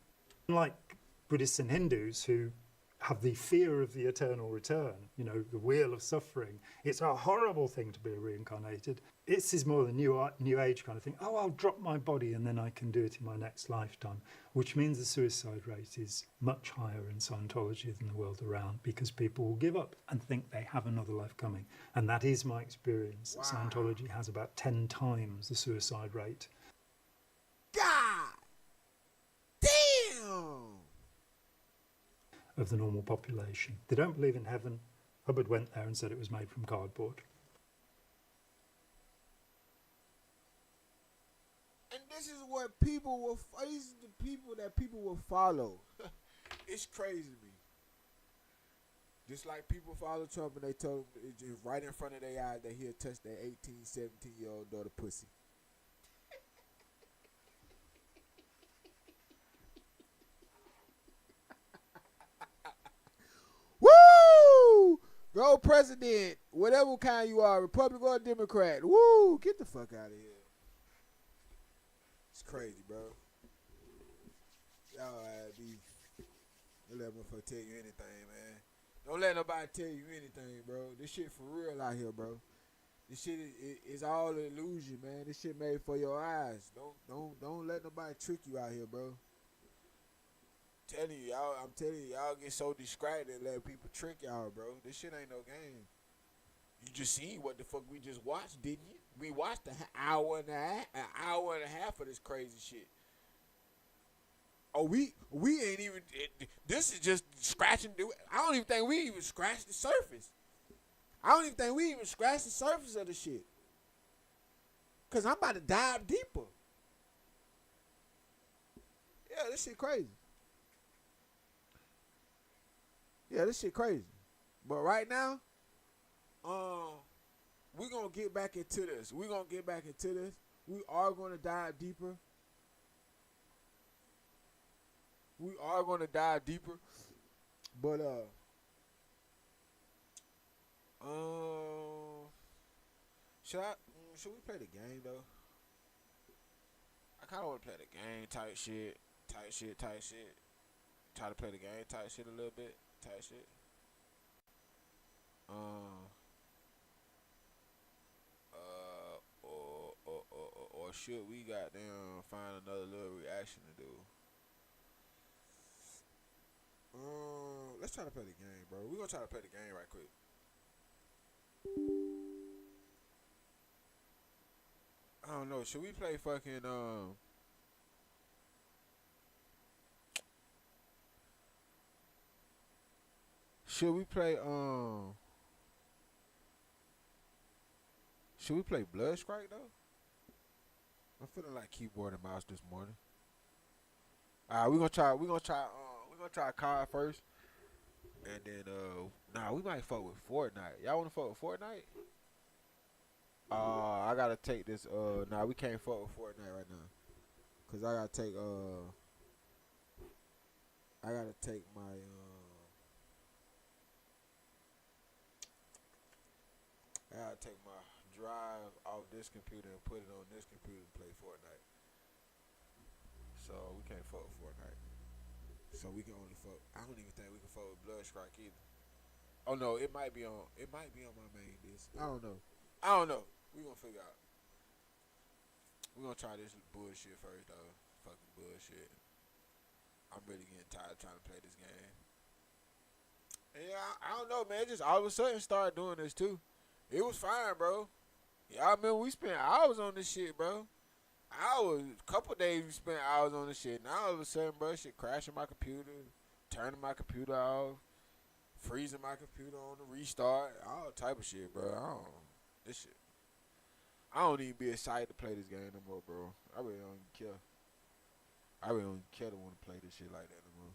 unlike Buddhists and Hindus who have the fear of the eternal return, the wheel of suffering, it's a horrible thing to be reincarnated. This is more the new age kind of thing. Oh, I'll drop my body and then I can do it in my next lifetime, which means the suicide rate is much higher in Scientology than the world around, because people will give up and think they have another life coming. And that is my experience. Wow. Scientology has about 10 times the suicide rate. God damn! Of the normal population. They don't believe in heaven. Hubbard went there and said it was made from cardboard. And this is what people will, these are the people that people will follow. It's crazy to me. Just like people follow Trump and they told him just right in front of their eyes that he'll touch their 18, 17-year-old daughter pussy. Woo! Go president, whatever kind you are, Republican or Democrat. Woo! Get the fuck out of here. It's crazy, bro. Y'all be. Don't let motherfucker tell you anything, man. Don't let nobody tell you anything, bro. This shit for real out here, bro. This shit is all an illusion, man. This shit made for your eyes. Don't let nobody trick you out here, bro. I'm telling you, y'all get so distracted and let people trick y'all, bro. This shit ain't no game. You just seen what the fuck we just watched, didn't you? We watched an hour and a half of this crazy shit. Oh, we ain't even. This is just scratching. I don't even think we even scratched the surface. I don't even think we even scratched the surface of the shit. Cause I'm about to dive deeper. Yeah, this shit crazy. Yeah, this shit crazy. But right now, we're gonna get back into this. We are gonna dive deeper. But should we play the game though? I kinda wanna play the game type shit. Try to play the game type shit a little bit. Type shit. Or should we goddamn find another little reaction to do? Let's try to play the game, bro. We're gonna try to play the game right quick. I don't know. Should we play fucking Should we play Blood Strike though? I'm feeling like keyboard and mouse this morning. Alright, we're gonna try a card first. And then we might fuck with Fortnite. Y'all wanna fuck with Fortnite? I gotta take this we can't fuck with Fortnite right now. Cause I gotta take my drive off this computer and put it on this computer to play Fortnite. So we can't fuck with Fortnite. So we can only fuck. I don't even think we can fuck with Blood Strike either. Oh no, it might be on my main disc. I don't know. We gonna figure out. We gonna try this bullshit first though. Fucking bullshit. I'm really getting tired of trying to play this game. And yeah, I don't know, man. Just all of a sudden started doing this too. It was fine, bro. Y'all remember we spent hours on this shit, bro. Hours, couple days we spent hours on this shit. Now all of a sudden, bro, shit crashing my computer, turning my computer off, freezing my computer on the restart, all type of shit, bro. I don't even be excited to play this game no more, bro. I really don't even care. I really don't care to want to play this shit like that no more.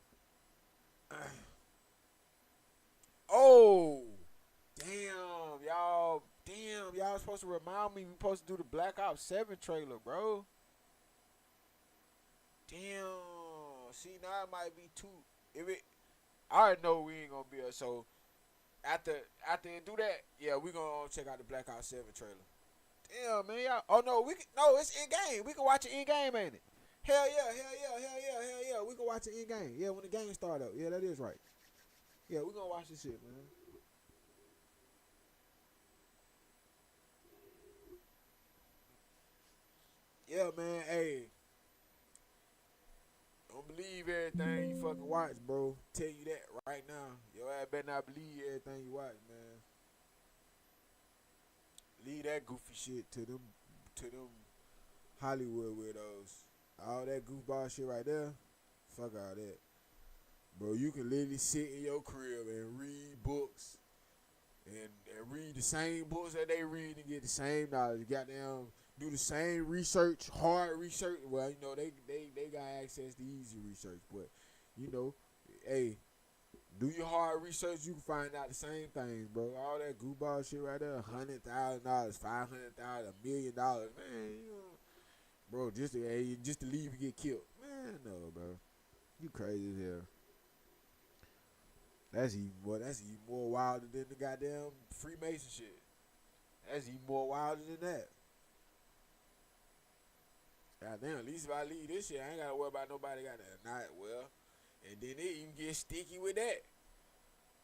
Oh, damn, y'all supposed to remind me we supposed to do the Black Ops 7 trailer, bro. Damn. See, now it might be too. I already know we ain't gonna be here. So after do that, yeah, we gonna check out the Black Ops 7 trailer. Damn, man, y'all. Oh no, it's in game. We can watch it in game, ain't it? Hell yeah. We can watch it in game. Yeah, when the game start up. Yeah, that is right. Yeah, we gonna watch this shit, man. Yeah, man, hey. Don't believe everything you fucking watch, bro. Tell you that right now. Your ass better not believe everything you watch, man. Leave that goofy shit to them Hollywood weirdos. All that goofball shit right there, fuck all that. Bro, you can literally sit in your crib and read books and read the same books that they read and get the same knowledge. Goddamn, do the same research, hard research. Well, you know, they got access to easy research, but you know, hey, Do your hard research, you can find out the same things, bro. All that goofball shit right there, $100,000, $500,000, $1 million, man. You know, bro, just to leave and get killed, man. No, bro, you crazy as hell. That's even more wilder than the goddamn Freemason shit. That's even more wilder than that. Goddamn, at least if I leave this shit, I ain't gotta worry about nobody got that night. Well, and then it even get sticky with that.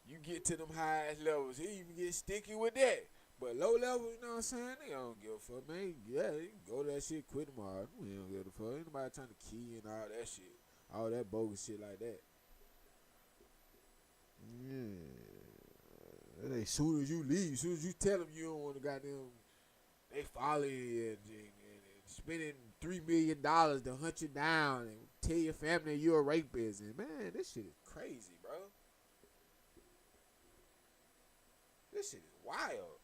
You get to them highest levels, he even get sticky with that. But low level, you know what I'm saying? They don't give a fuck, man. Yeah, you can go to that shit, quit tomorrow. We don't give a fuck. Ain't nobody trying to key and all that shit. All that bogus shit like that. Yeah. As soon as you leave, as soon as you tell them you don't want to goddamn, they follow you and spending $3 million to hunt you down and tell your family you're a rapist. And man, this shit is crazy, bro. This shit is wild.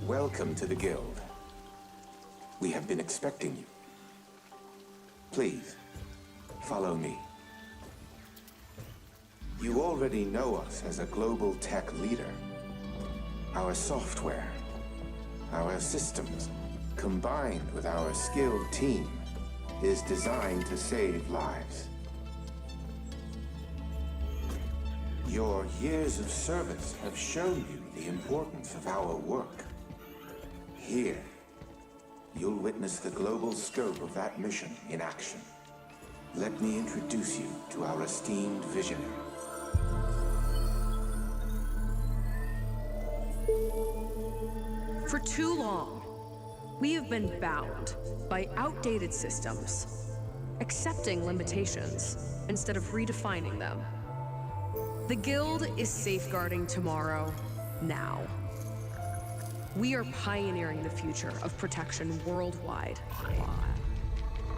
Welcome to the Guild. We have been expecting you. Please, follow me. You already know us as a global tech leader. Our software, our systems, combined with our skilled team, is designed to save lives. Your years of service have shown you the importance of our work. Here, you'll witness the global scope of that mission in action. Let me introduce you to our esteemed visionary. For too long, we have been bound by outdated systems, accepting limitations instead of redefining them. The Guild is safeguarding tomorrow, now. We are pioneering the future of protection worldwide.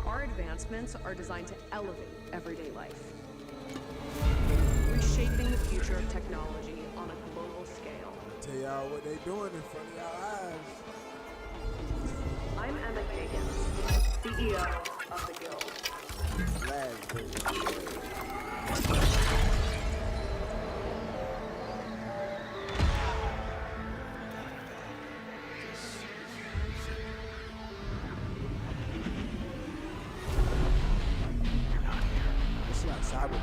Our advancements are designed to elevate everyday life, reshaping the future of technology on a global scale. Tell y'all what they doing in front of y'all eyes. I'm Emma Kagan, CEO of the Guild. It's like cyber.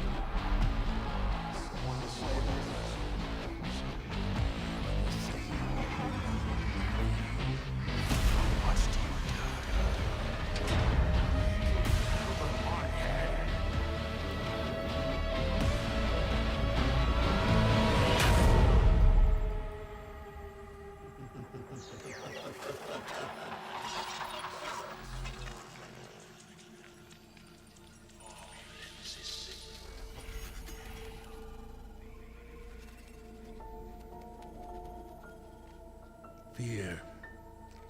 Fear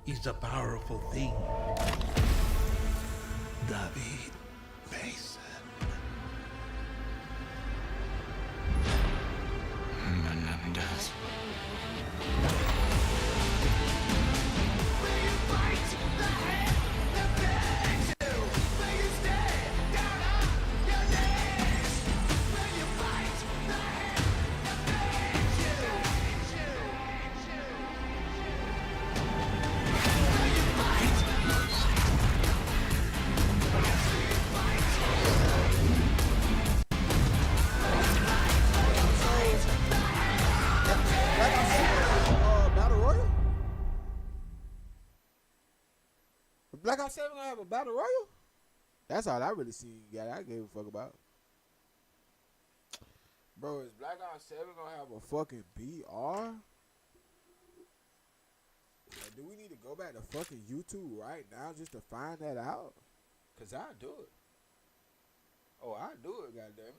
is a powerful thing. David Mason. Menendez. Black Ops 7 gonna have a battle royal? That's all I really see. Yeah, I gave a fuck about. Bro, is Black Ops 7 gonna have a fucking BR? Like, do we need to go back to fucking YouTube right now just to find that out? Cause I'll do it. Oh, I'll do it, goddammit.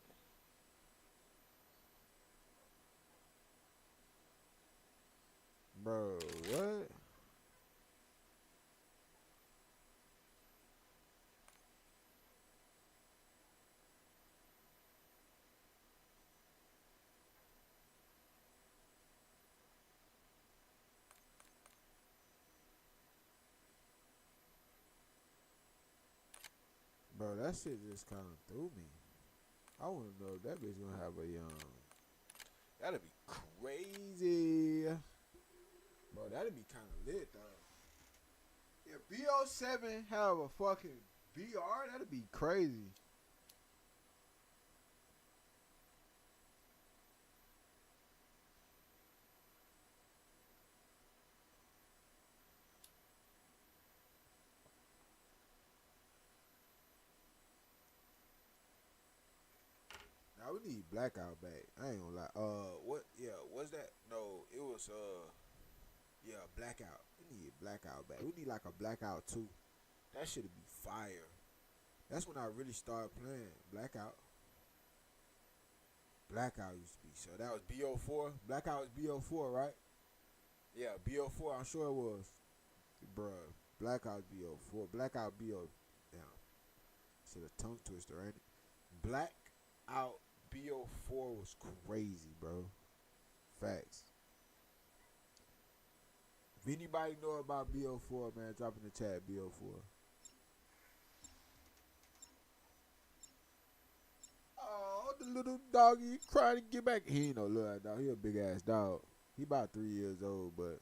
Bro, what? Bro, that shit just kind of threw me. I want to know if that bitch gonna have a that'd be crazy. Bro, that'd be kind of lit though. If BO7 have a fucking BR, that'd be crazy. Now we need Blackout back. I ain't gonna lie. What? Yeah, what's that? No, it was yeah, Blackout. We need Blackout back. We need like a Blackout 2. That should be fire. That's when I really started playing Blackout. Blackout used to be. So that was BO4. Blackout was BO4, right? Yeah, BO4. I'm sure it was. Bruh, Blackout BO4. Blackout BO. Damn. It's a tongue twister, ain't it? Blackout BO4 was crazy, bro. Facts. If anybody know about BO4, man, drop in the chat, BO4. Oh, the little doggy crying to get back. He ain't no little dog. He a big ass dog. He about 3 years old, but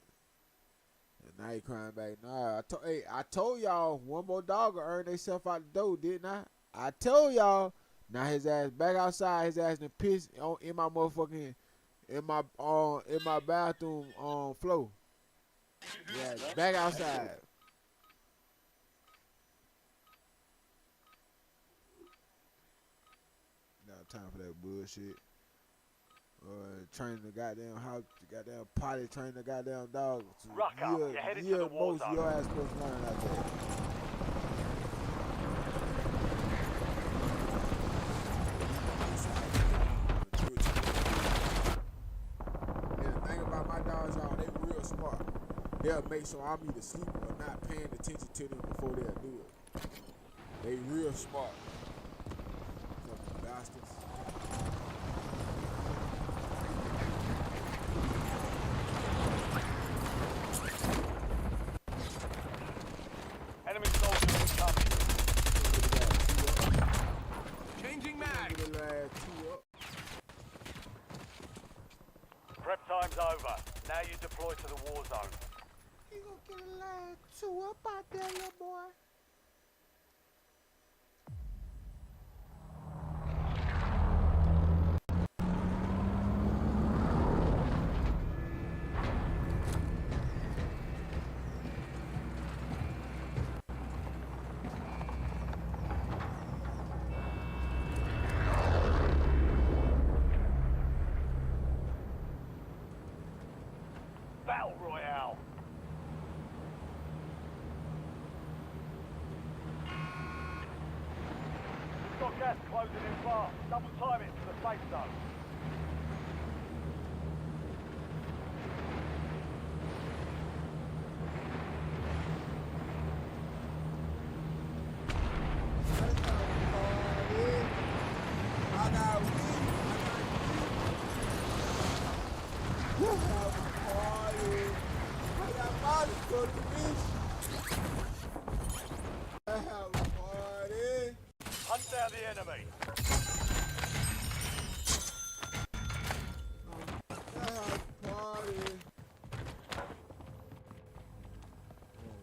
now he crying back. Nah, I told y'all one more dog will earn themselves out the door, didn't I? I told y'all. Now his ass back outside. His ass done pissed in my motherfucking in my bathroom floor. Yeah, back outside. Now time for that bullshit. Training the goddamn house, the goddamn potty, train the goddamn dog. Rock out. You're headed to the war zone. Your ass supposed to learn out there. they'll make some army to sleep or not paying attention to them before they'll do it. They real smart. Fucking bastards. Enemy soldiers incoming. Changing mag. Prep time's over. Now you deploy to the war zone. You gonna get a lad 2 up out there, little boy. Battle Royale. We've got gas closing in fast. Double time it to the safe zone. Hunt down the enemy.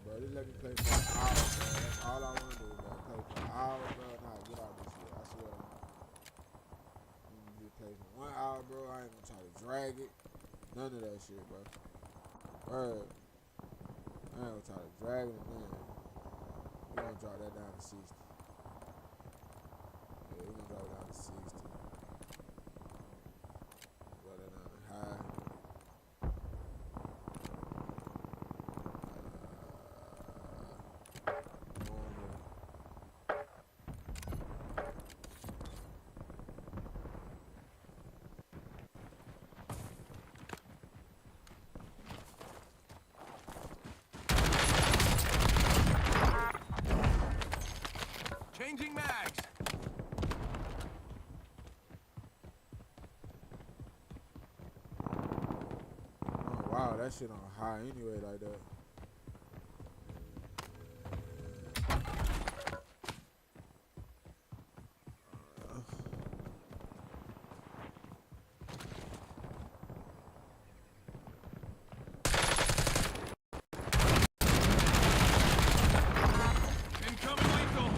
Bro, just let me play for an hour, bro. That's all I want to do, bro. Play for an hour, bro. Nah, get out this shit. I swear. You play for 1 hour, bro. I ain't gonna try to drag it. None of that shit, bro. Word. I ain't gonna try to drag it, man. We gonna drop that down to 60. Yeah, we gonna drop it down to 60. Drop that down to high. Changing mags. Oh, wow, that shit on high anyway like that. Incoming lethal.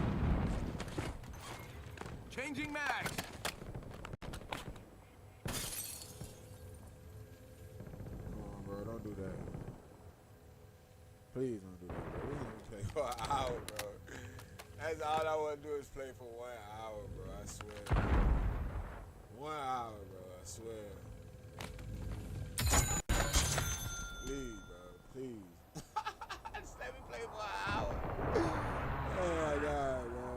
Changing mags. Come on, bro, don't do that. Please don't do that, bro. We ain't play for an hour, bro. That's all I want to do is play for 1 hour, bro. I swear. 1 hour, bro. I swear. Please, bro. Please. Just let me play for an hour. Oh my God, bro.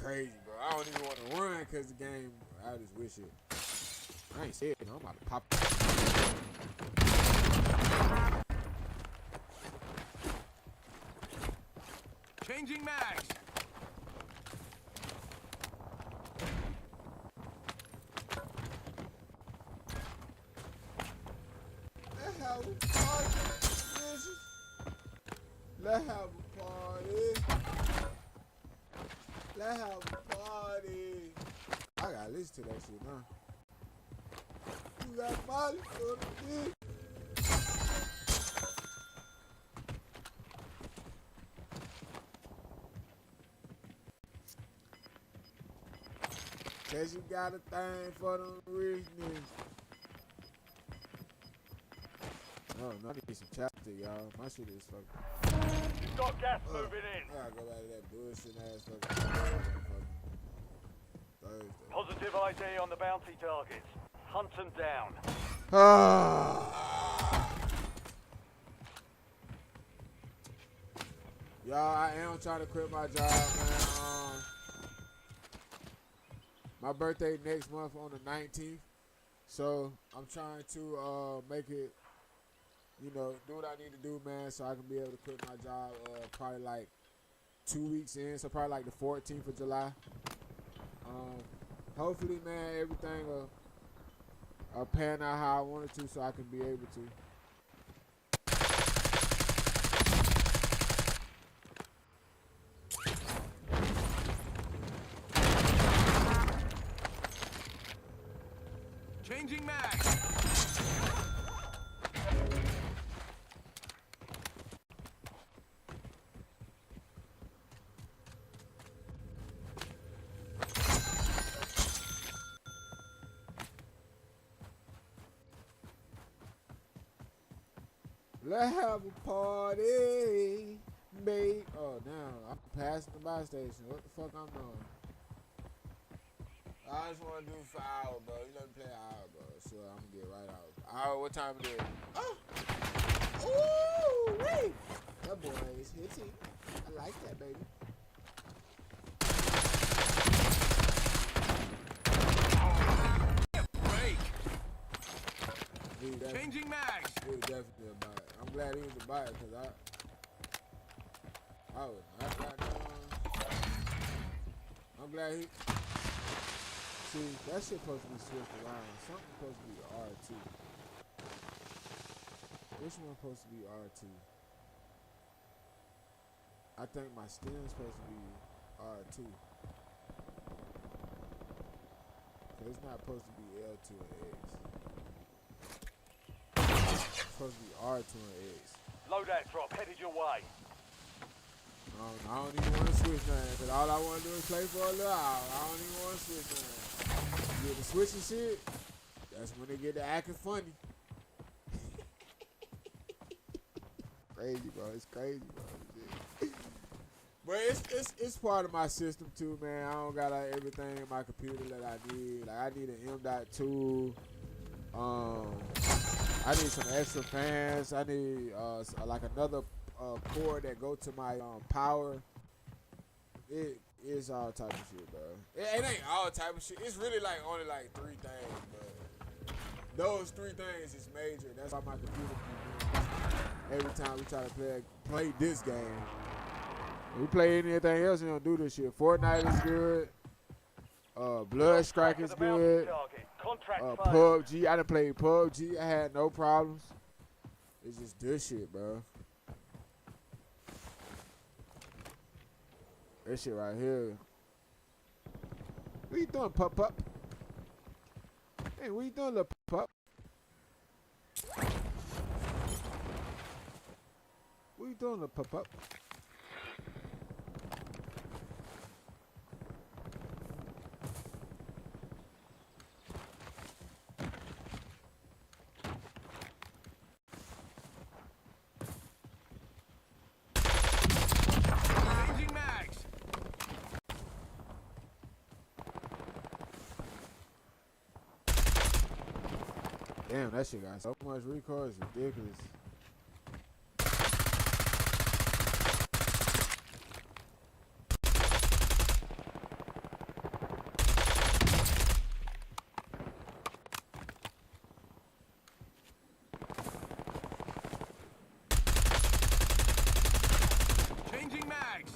Crazy, bro. I don't even want to run because the game, I just wish it. I ain't scared, no. I'm about to pop. Changing mags. Let's have a party, bitches. Let's have a party. Let's have a party. I gotta listen to that shit now. You got Molly for the dick. Cause you got a thing for them richness. Oh, no, I need some chapstick, y'all. My shit is fucking. You've got gas moving in. I gotta go back to that bullshit ass fucking Thursday. Positive ID on the bounty targets. Hunt them down. Y'all, I am trying to quit my job, man. My birthday next month on the 19th. So I'm trying to make it, do what I need to do, man, so I can be able to quit my job probably like 2 weeks in, so probably like the 14th of July. Hopefully, man, everything will pan out how I wanted to, so I can be able to. Changing mag. Let's have a party, mate. Oh, now I'm passing the buy station. What the fuck I'm doing? I just want to do it for an hour, bro. You let me play an hour, bro. So I'm going to get right out. Hour, what time it is? Oh! Ooh, wait! That boy is hitting. I like that, baby. Break. Changing mags. He was definitely a buyer. I'm glad he was a buyer because I would not got down. I'm glad he. See, that shit supposed to be switched around. Something supposed to be R2. Which one supposed to be R2? I think my stem's supposed to be R2. Cause it's not supposed to be L2 and X. It's supposed to be R2 and X. Loadout drop headed your way. I don't even want to switch nothing, cause all I want to do is play for a little hour. I don't even want to switch nothing. Get the switching shit, that's when they get to acting funny. Crazy, bro. It's crazy, bro. But it's part of my system too, man. I don't got like everything in my computer that I need. Like I need an M.2. I need some extra fans. I need like another cord that go to my power. It is all type of shit, bro. It ain't all type of shit. It's really like only like 3 things, but those 3 things is major. That's why my computer keep doing this. Every time we try to play this game. We play anything else, we don't do this shit. Fortnite is good. Blood Strike is good. PUBG, I done played PUBG. I had no problems. It's just this shit, bro. This shit right here. What you doing, pup? Hey, what you doing, little pup? What you doing, little pup? Damn, that shit got so much recoil, it's ridiculous. Changing mags.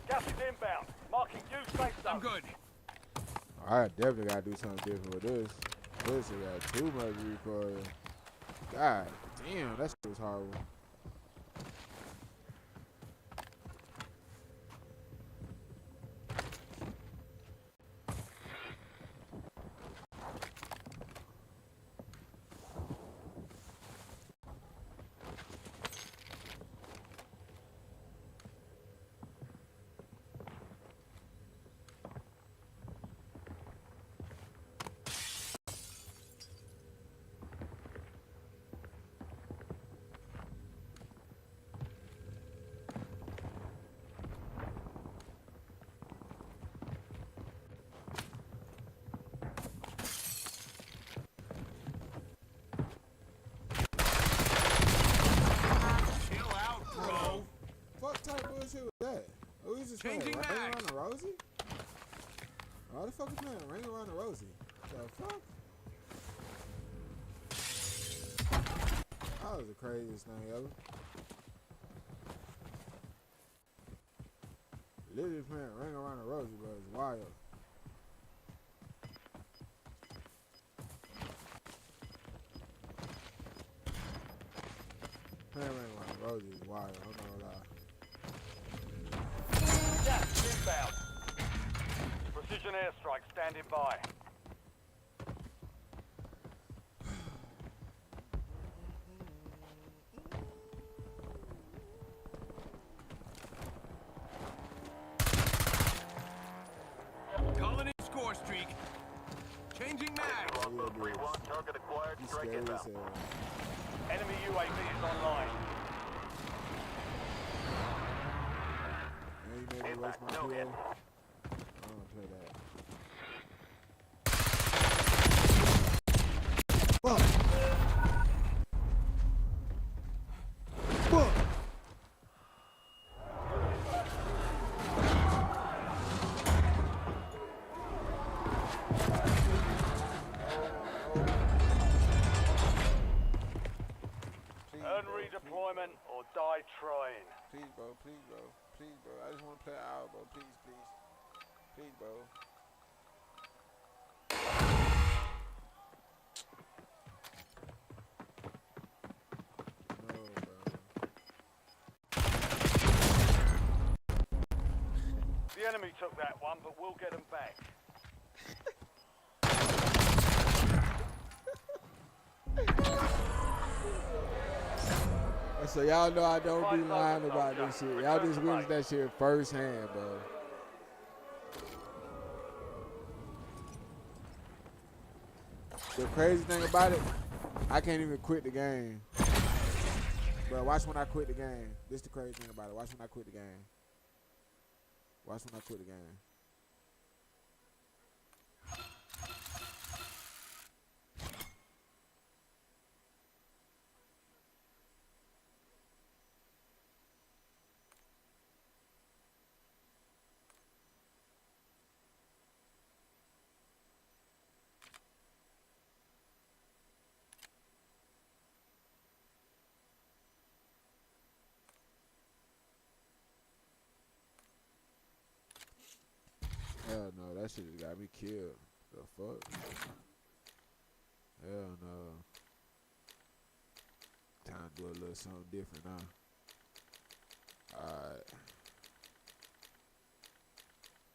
Gas is inbound. Marking you safe zone. I'm good. I definitely gotta do something different with this. This shit got too much recoil. God damn, that shit was horrible. shit was that? Who is this playing? Ring Around the Rosie? Why the fuck is playing Ring Around the Rosie? The fuck? That was the craziest thing ever. Literally playing Ring Around the Rosie, bro. It's wild. Playing Ring Around the Rosie is wild. I'm not gonna lie. Gas inbound. Precision airstrike standing by. Calling in score streak. Changing mag. Target acquired. He's Strike scary as inbound. hell. Enemy UAV is online. You made me waste my PO. I don't play that. Fuck! Fuck! Earn redeployment or die trying. Please, bro. Please, bro. Please, bro. I just want to play an hour, bro. Please, please. Please, bro. No, bro. The enemy took that one, but we'll get them back. So y'all know I don't be lying about this shit. Y'all just witnessed that shit firsthand, bro. The crazy thing about it, I can't even quit the game. Bro, watch when I quit the game. This is the crazy thing about it. Watch when I quit the game. Watch when I quit the game. Hell no, that shit just got me killed. The fuck? Hell no. Time to do a little something different now. Alright.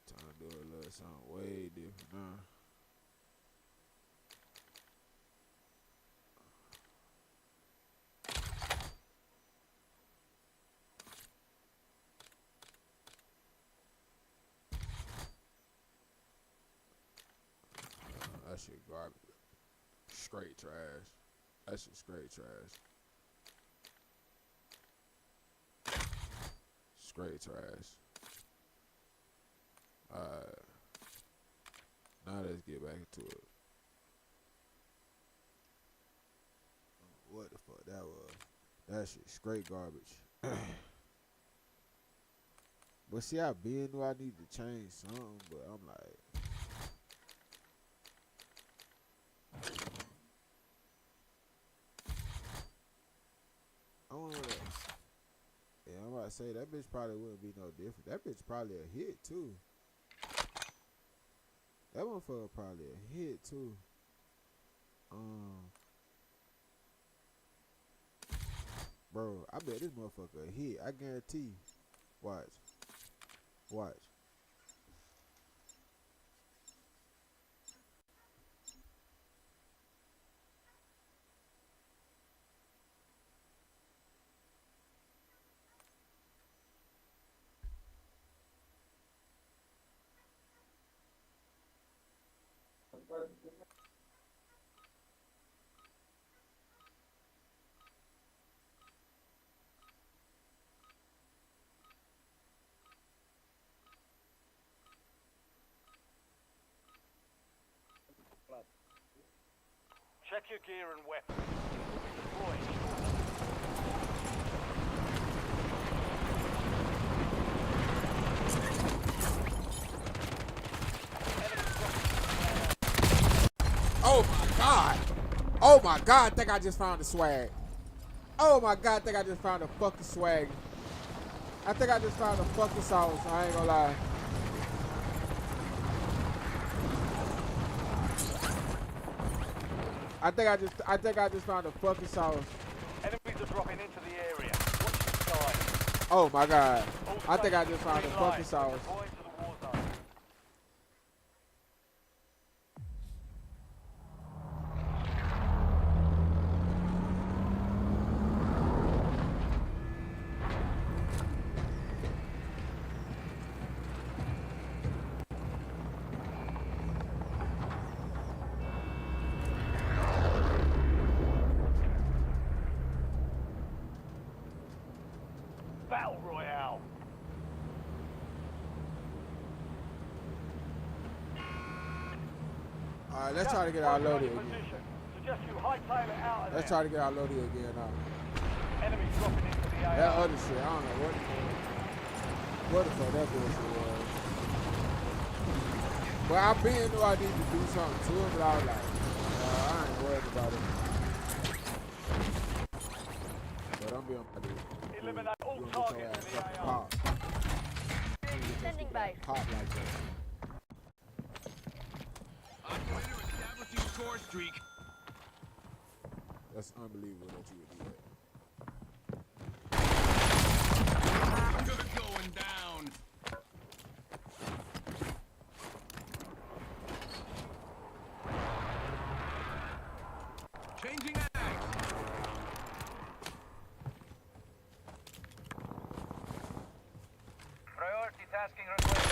Time to do a little something way different now. That shit garbage. Straight trash. That shit straight trash. Straight trash. Alright. Now let's get back into it. What the fuck that was? That shit straight garbage. But see, I been knew I need to change something, but I'm like, I don't know that. Yeah, I'm about to say that bitch probably wouldn't be no different. That bitch probably a hit too. That motherfucker probably a hit too. Bro, I bet this motherfucker a hit. I guarantee. Watch. Watch. Check your gear and weapons. Deploy. God. Oh my God, I think I just found the swag. Oh my God, I think I just found the fucking swag. I think I just found the fucking sauce. I ain't gonna lie. I think I just found the fucking sauce. Enemies are dropping into the area. Watch the sky. Oh my God. All I think I just stations found the green fucking light. sauce. Deploying to the war zone. Battle Royale. Alright, let's try to get our loaded again. Suggest you hightail it out of Let's there. try to get our loaded again now. Enemies dropping into the AR. That other shit, I don't know what the fuck that bullshit was. But I been knew I needed to do something to it, but I was like, I ain't worried about it. But I'm being my dude. Eliminate all You targets in the AR. pop. Sending base. Pop like that. Operator establishing score streak. That's unbelievable that you would do that. Good going down. Changing mag. Priority tasking request.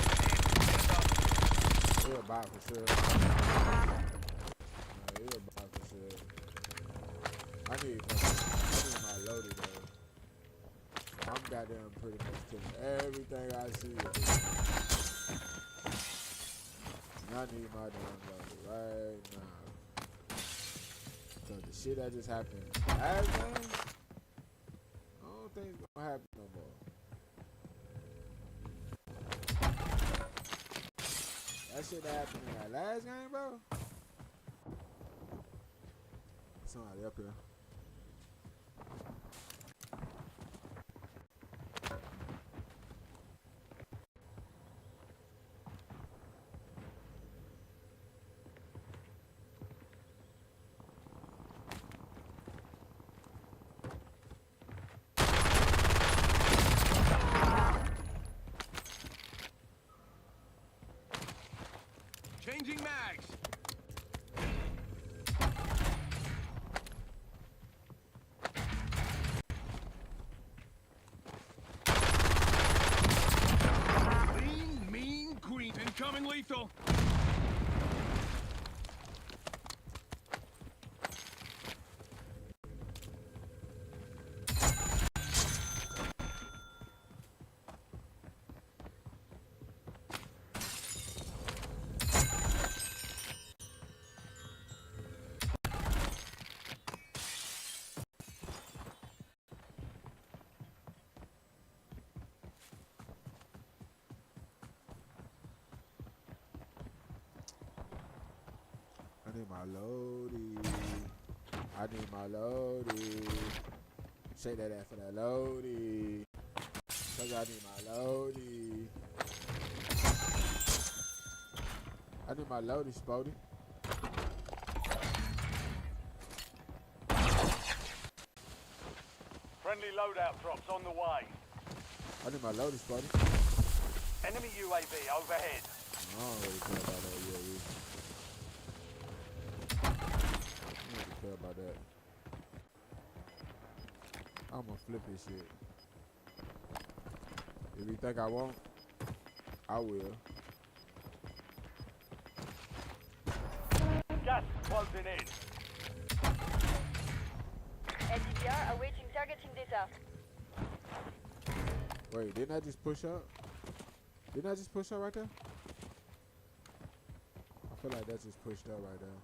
He'll buy for sure. He'll buy for sure. I need my loaded though. I'm goddamn pretty much killing everything I see. And I need my damn loaded right now. Cause the shit that just happened last game, I don't think it's gonna happen no more. That shit that happened in that last game, bro. Somebody up here. Changing mags. Lean, mean, green. Incoming lethal. I need my loadie. I need my loadie. Shake that ass for that loadie. Cause I need my loadie. I need my loadie, Spody. Friendly loadout drops on the way. I need my loadie, Spody. Enemy UAV overhead. I don't really care about that UAV. I don't really care about that. I'm gonna flip this shit. If you think I won't, I will. Gas is closing in. LDBR awaiting targeting data. Wait, didn't I just push up? Didn't I just push up right there? I feel like that just pushed up right there.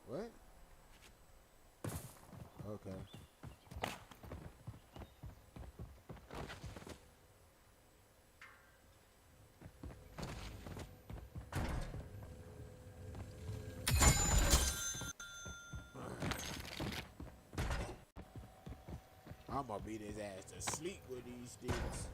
What? I'm gonna beat his ass to sleep with these sticks.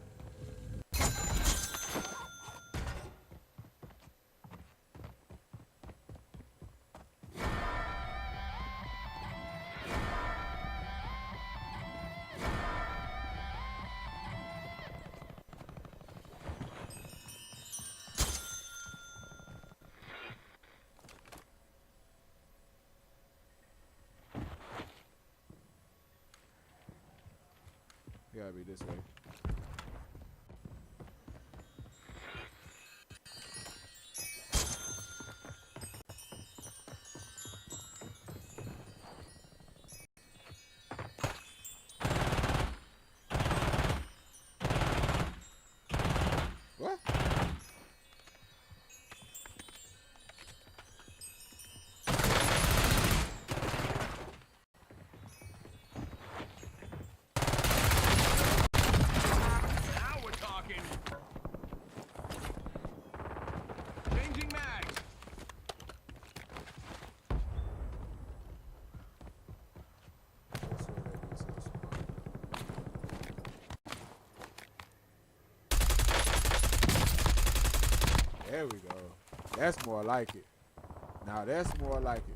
Gotta be this way. What? There we go. That's more like it. Now that's more like it.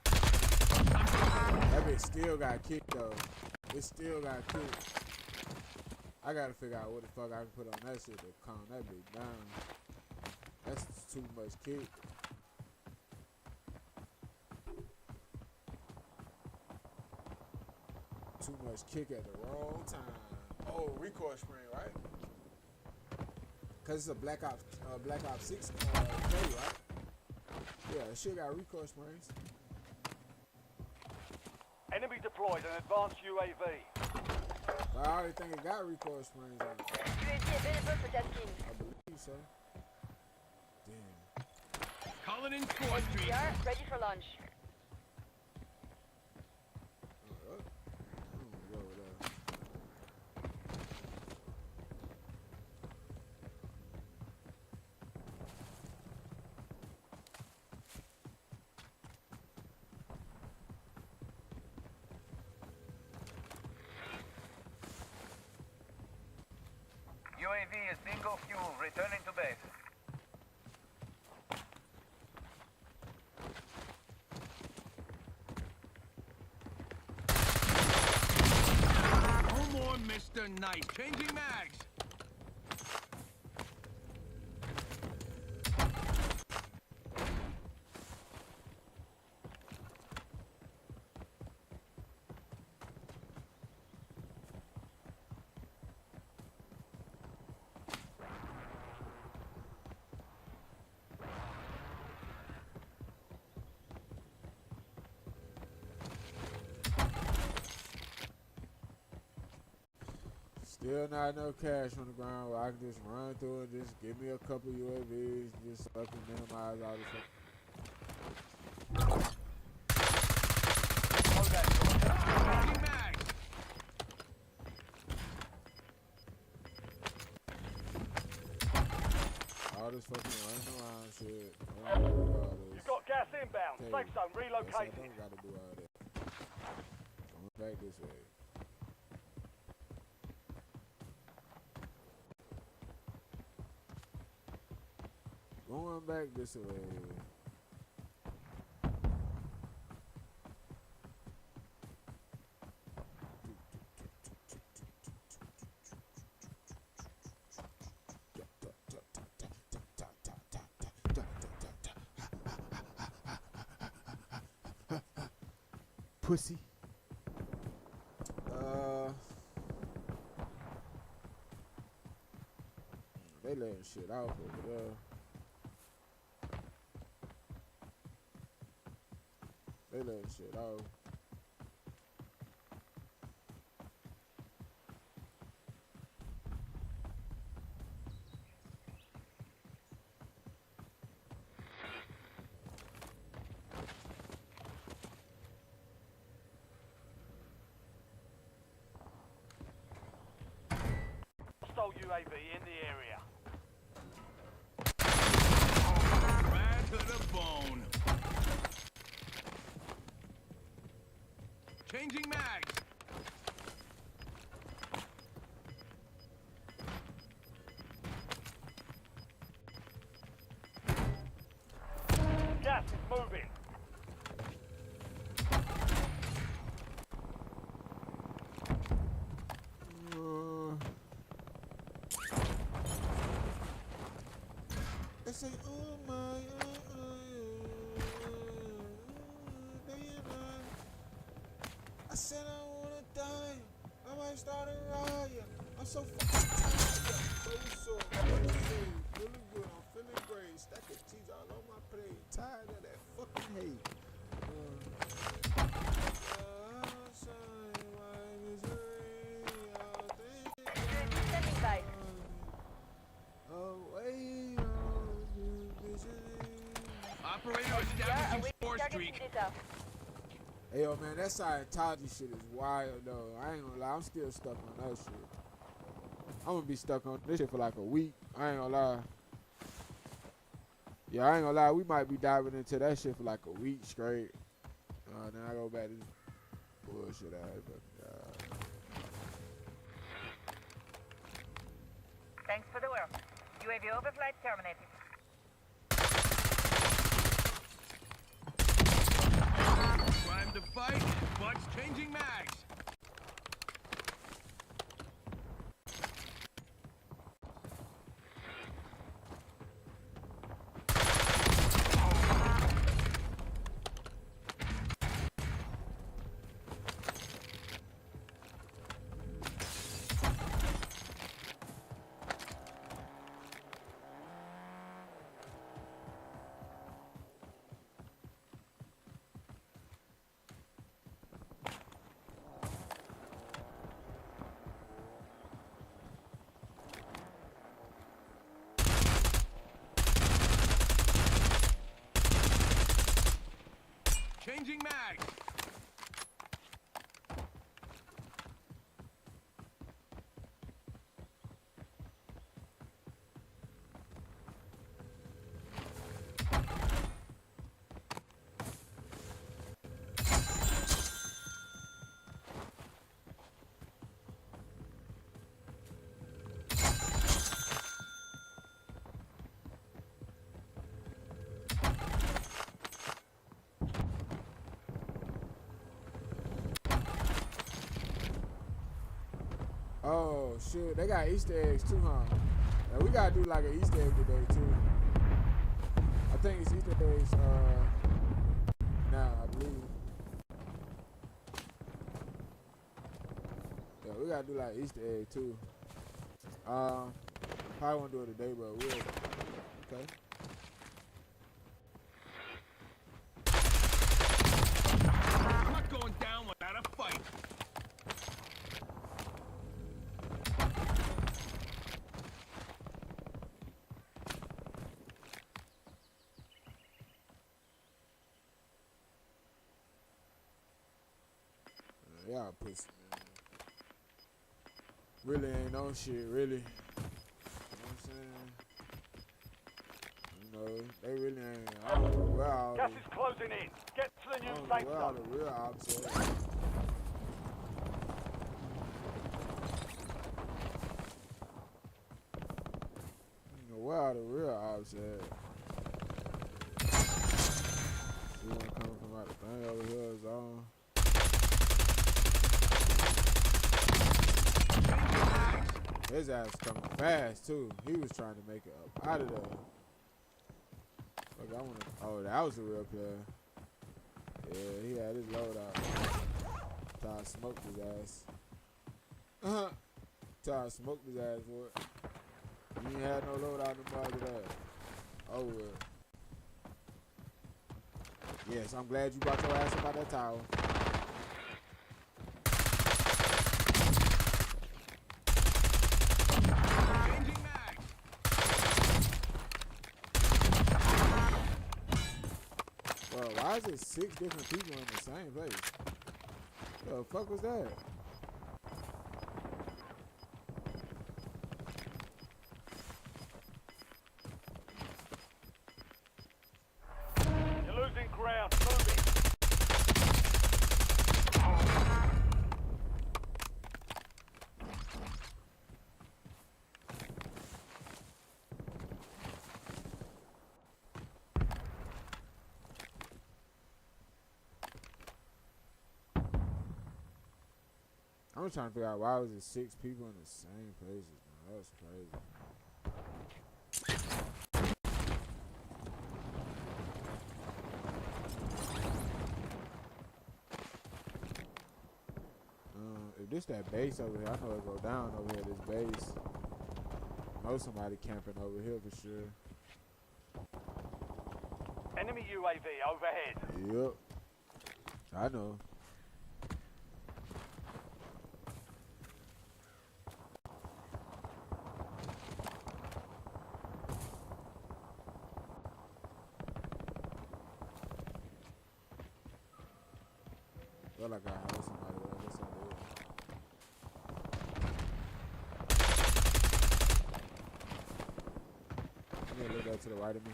That bitch still got kicked though. It still got kicked. I gotta figure out what the fuck I can put on that shit to calm that bitch down. That's too much kick. Too much kick at the wrong time. Oh, recoil spring, right? Cause it's a Black Ops 6 play, right? Yeah, that shit got recoil springs. Enemy deployed an advanced UAV. But I already think it got recoil springs on it. UAV available for tasking. I believe so. Damn. Calling in score street. NDVR ready for launch. UAV is bingo fuel, returning to base. No more Mr. Nice. Changing mags. Still not no cash on the ground where I can just run through it. Just give me a couple UAVs just so I can minimize all this stuff. All this fucking running around shit. You've got gas inbound. Safe zone relocated. I don't gotta do all that. Going back this way. Going back this way. Pussy. They letting shit off over there. They letting shit off. Hostile UAV in the area. Bad to the bone. Changing mags. Gas is moving. They say, oh my, I said I wanna die. I might start a riot. I'm so fucking tired. So feeling good. I'm feeling great. Stack of cheese all on my plate. Tired of that fucking hate. Standing by. Operator establishing score streak. Hey yo man, that Scientology shit is wild though. I ain't gonna lie, I'm still stuck on that shit. I'm gonna be stuck on this shit for like a week. I ain't gonna lie. Yeah, I ain't gonna lie, we might be diving into that shit for like a week straight. Then I go back to this bullshit ass, but Thanks for the work. UAV overflight terminated. Time to fight. Butt's changing mags. Changing mags. oh shit, they got Easter eggs too, huh? Yeah, we gotta do like an Easter egg today too. I think it's Easter eggs now, I believe. Yeah, we gotta do like Easter egg too. Probably won't do it today, but we'll. Okay. I'm not going down without a fight. Y'all pussy, man. Really ain't on shit, really. You know what I'm saying? You know, they really ain't. I don't know where all Gas is closing in. Get to the I new don't know safe where all zone. the real ops at. You know where all the real ops at. See one coming from out the thing over here is on. His ass coming fast too. He was trying to make it up out of there. Look, I wanna. Oh, that was a real player. Yeah, he had his load out. Todd smoked his ass. Todd smoked his ass for it. He ain't had no load out in the body that. Oh well. Yes, I'm glad you brought your ass up out that tower. Bro, why is it 6 different people in the same place? What the fuck was that? You're losing ground. Moving. I'm trying to figure out why was it 6 people in the same places, man. That was crazy. If this that base over here, I know it go down over here, this base. I know somebody camping over here for sure. Enemy UAV overhead. Yep. I know. Feel like I heard somebody, but I guess I did. Yeah, look out to the right of me.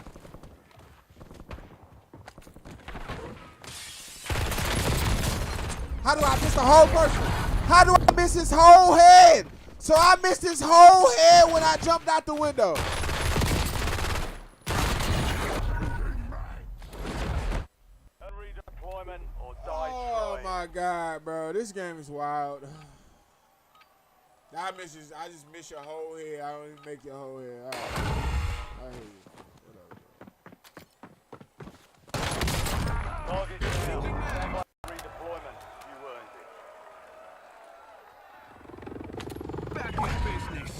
How do I miss the whole person? How do I miss his whole head? So I missed his whole head when I jumped out the window. Redeployment or die Oh trying. my God, bro. This game is wild. I just miss your whole head. I don't even make your whole head. All right. I hear you. Target down. Stand by redeployment. You earned it. Back in business.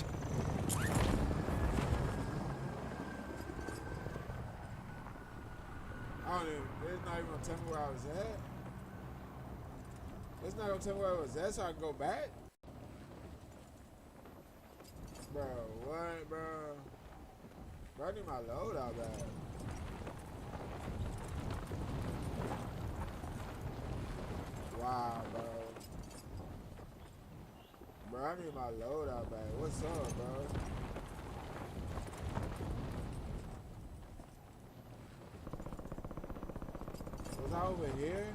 It's not even gonna tell me where I was at. It's not gonna tell me where I was at, so I can go back. Bro, what, bro? Bro, I need my loadout back. Wow, bro. Bro, I need my loadout back. What's up, bro? Was I over here?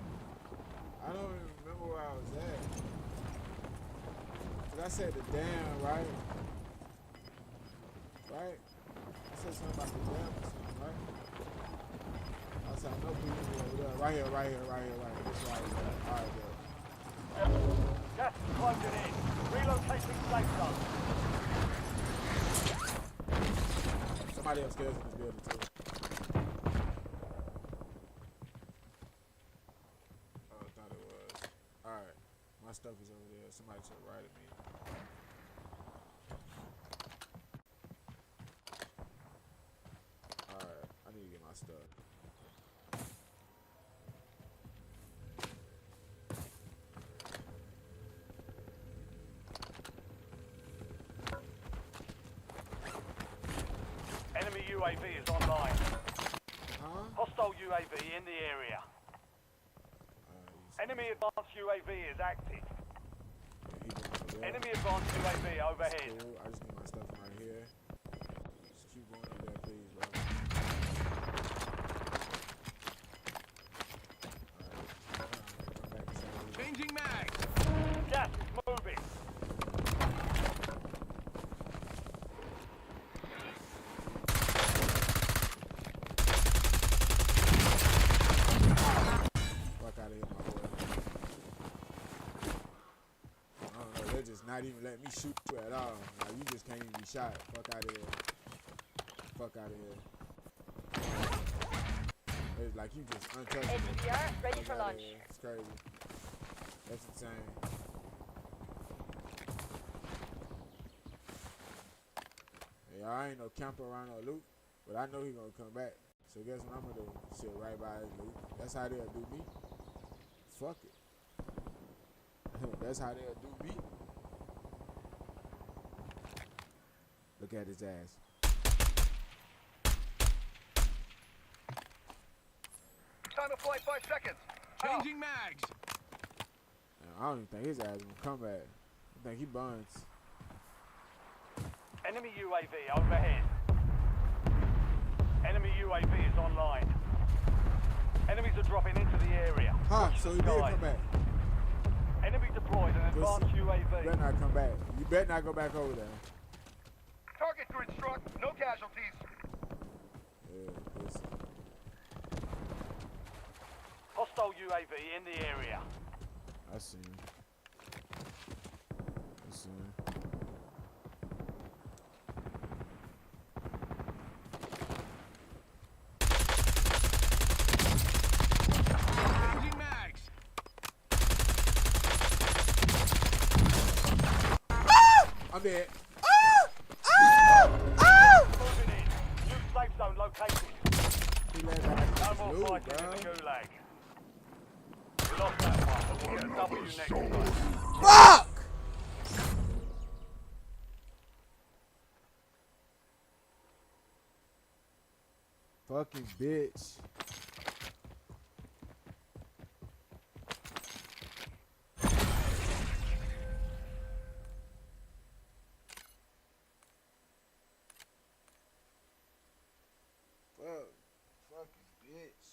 I don't even remember where I was at. Cause I said the dam, right? Right? I said something about the dam or something, right? I said, I know people over there. Right here. This is where I was at. Alright, bro. Gas is closing in. Relocating safe zone. Somebody upstairs in this building, too. Alright, my stuff is over there. Somebody to the right of me. Alright, I need to get my stuff. Enemy UAV is online. Hostile UAV in the area. Enemy advanced UAV is active. Enemy advanced UAV overhead. Cool. I just need my stuff right here. Just keep going up there, please, bro. Alright. Changing mags. Gas is moving. Fuck out of here, my boy. I don't know, they're just not even letting me shoot you at all. Like, you just can't even be shot. Fuck out of here. Fuck out of here. It's like you just untouchable. ATVR, ready Fuck for outta launch. here. It's crazy. That's insane. Hey, I ain't no camper around no loot, but I know he gonna come back. So guess what I'm gonna do? Sit right by his loot. That's how they'll do me. Fuck it. That's how they'll do me. Look at his ass. Time to flight 5 seconds. Changing mags. I don't even think his ass gonna come back. I think he buns. Enemy UAV overhead. Enemy UAV is online. Enemies are dropping into the area. Huh, so he did come back. Enemy deployed an advanced UAV. You better not come back. You better not go back over there. Target grid struck. No casualties. Yeah, this. Hostile UAV in the area. I see him. it. Moving in. New safe zone located. He let that No more move, fighting bro. in the gulag. We lost that one, but we'll get a W next time. Fuck! Fucking bitch. Fucking bitch.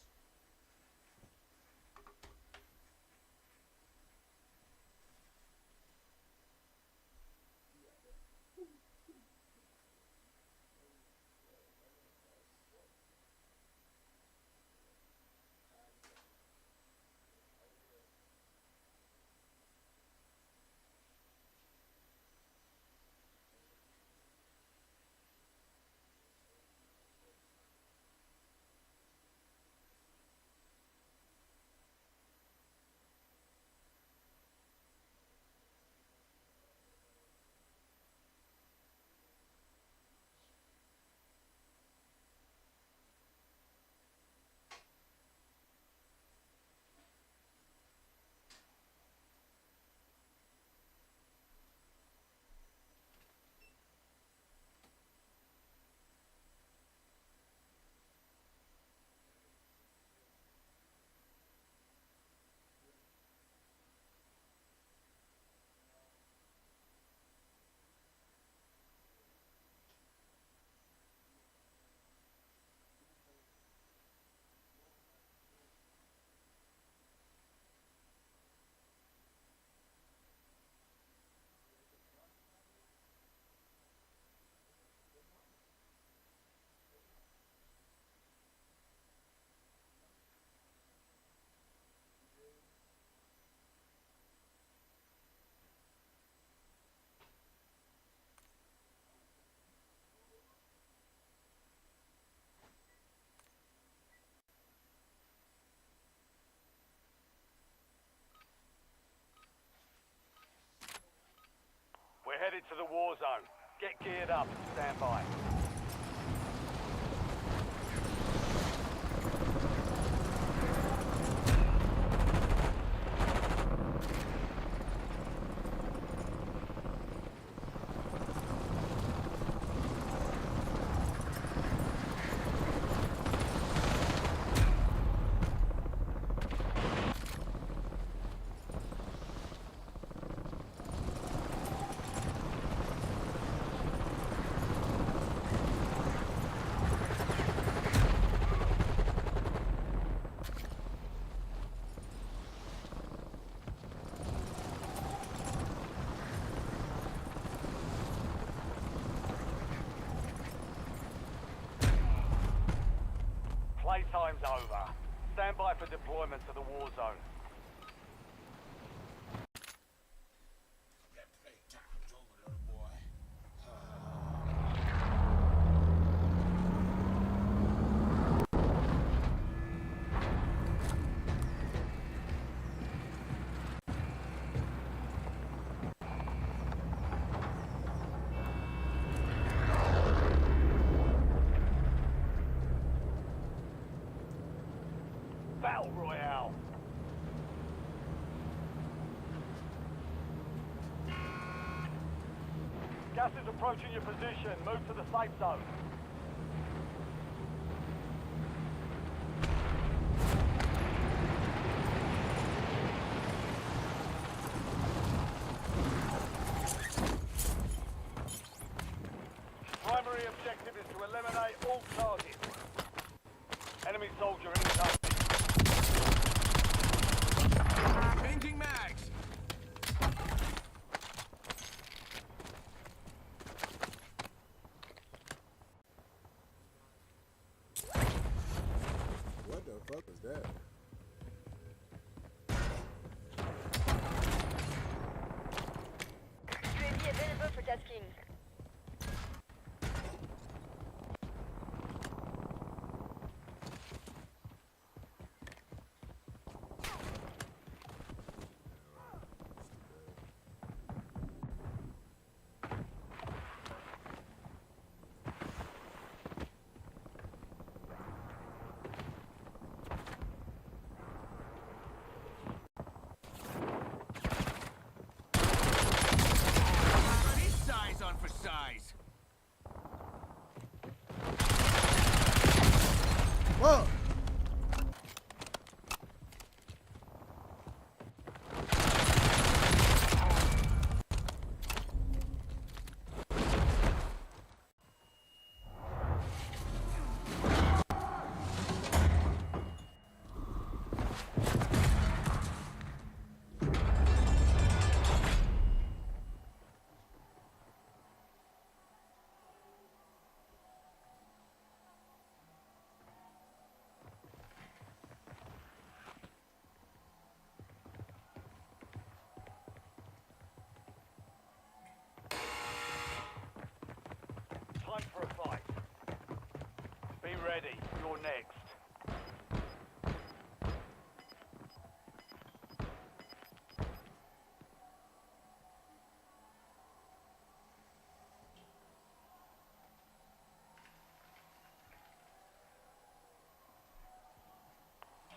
We're headed to the war zone. Get geared up and stand by. Playtime's over. Stand by for deployment to the war zone. Battle Royale. Gas is approaching your position. Move to the safe zone. Primary objective is to eliminate all targets. Enemy soldier incoming. Changing mags. What the fuck was that? UAV available for tasking. ready. You're next.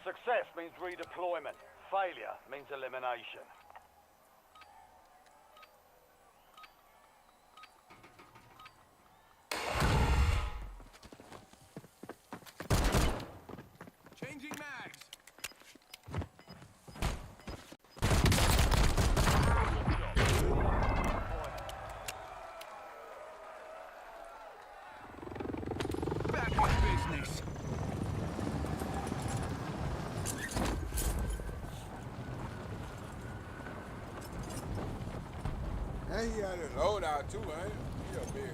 Success means redeployment. Failure means elimination. Changing mags. Back in business. And he had his loadout too, ain't he? He a big.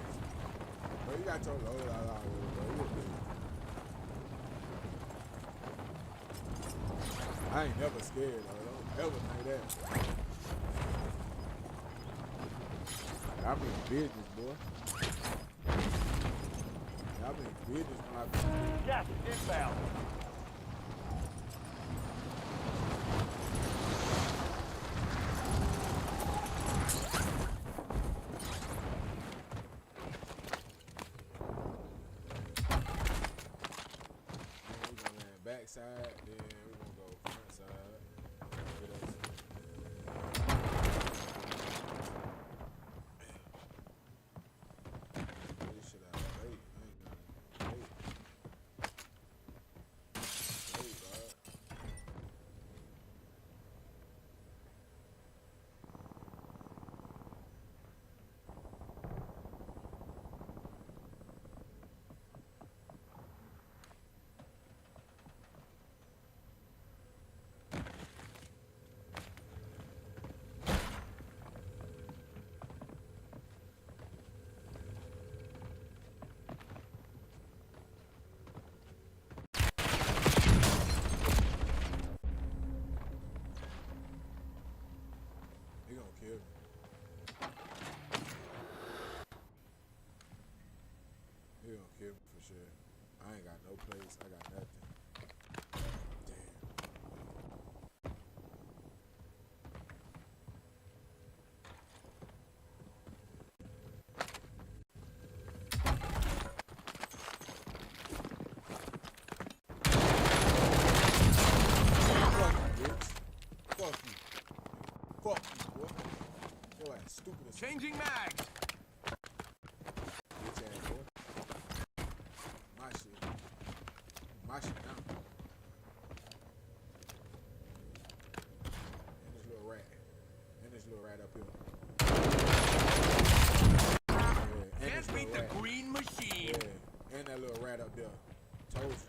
Bro, you got your loadout out here, bro. You a big. I ain't never scared, though. Don't ever think that. I'm in business, boy. I'm in business when I be. Gas is inbound. We're gonna land backside, then we're gonna go front side. This shit out of eight. I ain't got eight. Eight, right? He gonna kill me. He gonna kill me for sure. I ain't got no place. I got nothing. Fuck you. Fuck you, boy. Your ass stupid as fuck. Changing mags. Bitch ass boy. My shit. My shit now. And this little rat. And this little rat up here. Yeah, and Can't beat the green machine. Yeah, and that little rat up there. Toast.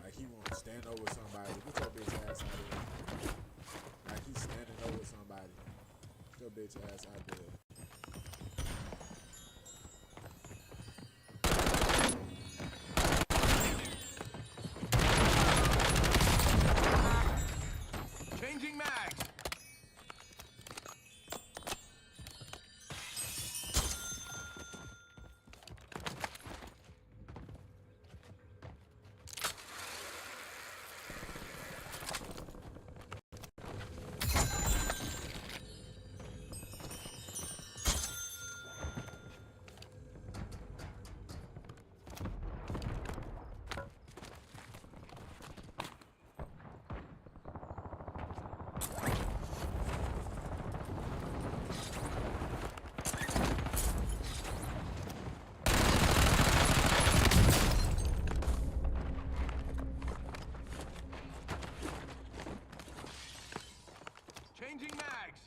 Like he won't stand over somebody. Get your bitch ass out of here. Like he's standing over somebody. Get your bitch ass out there. Changing mags. Changing mags.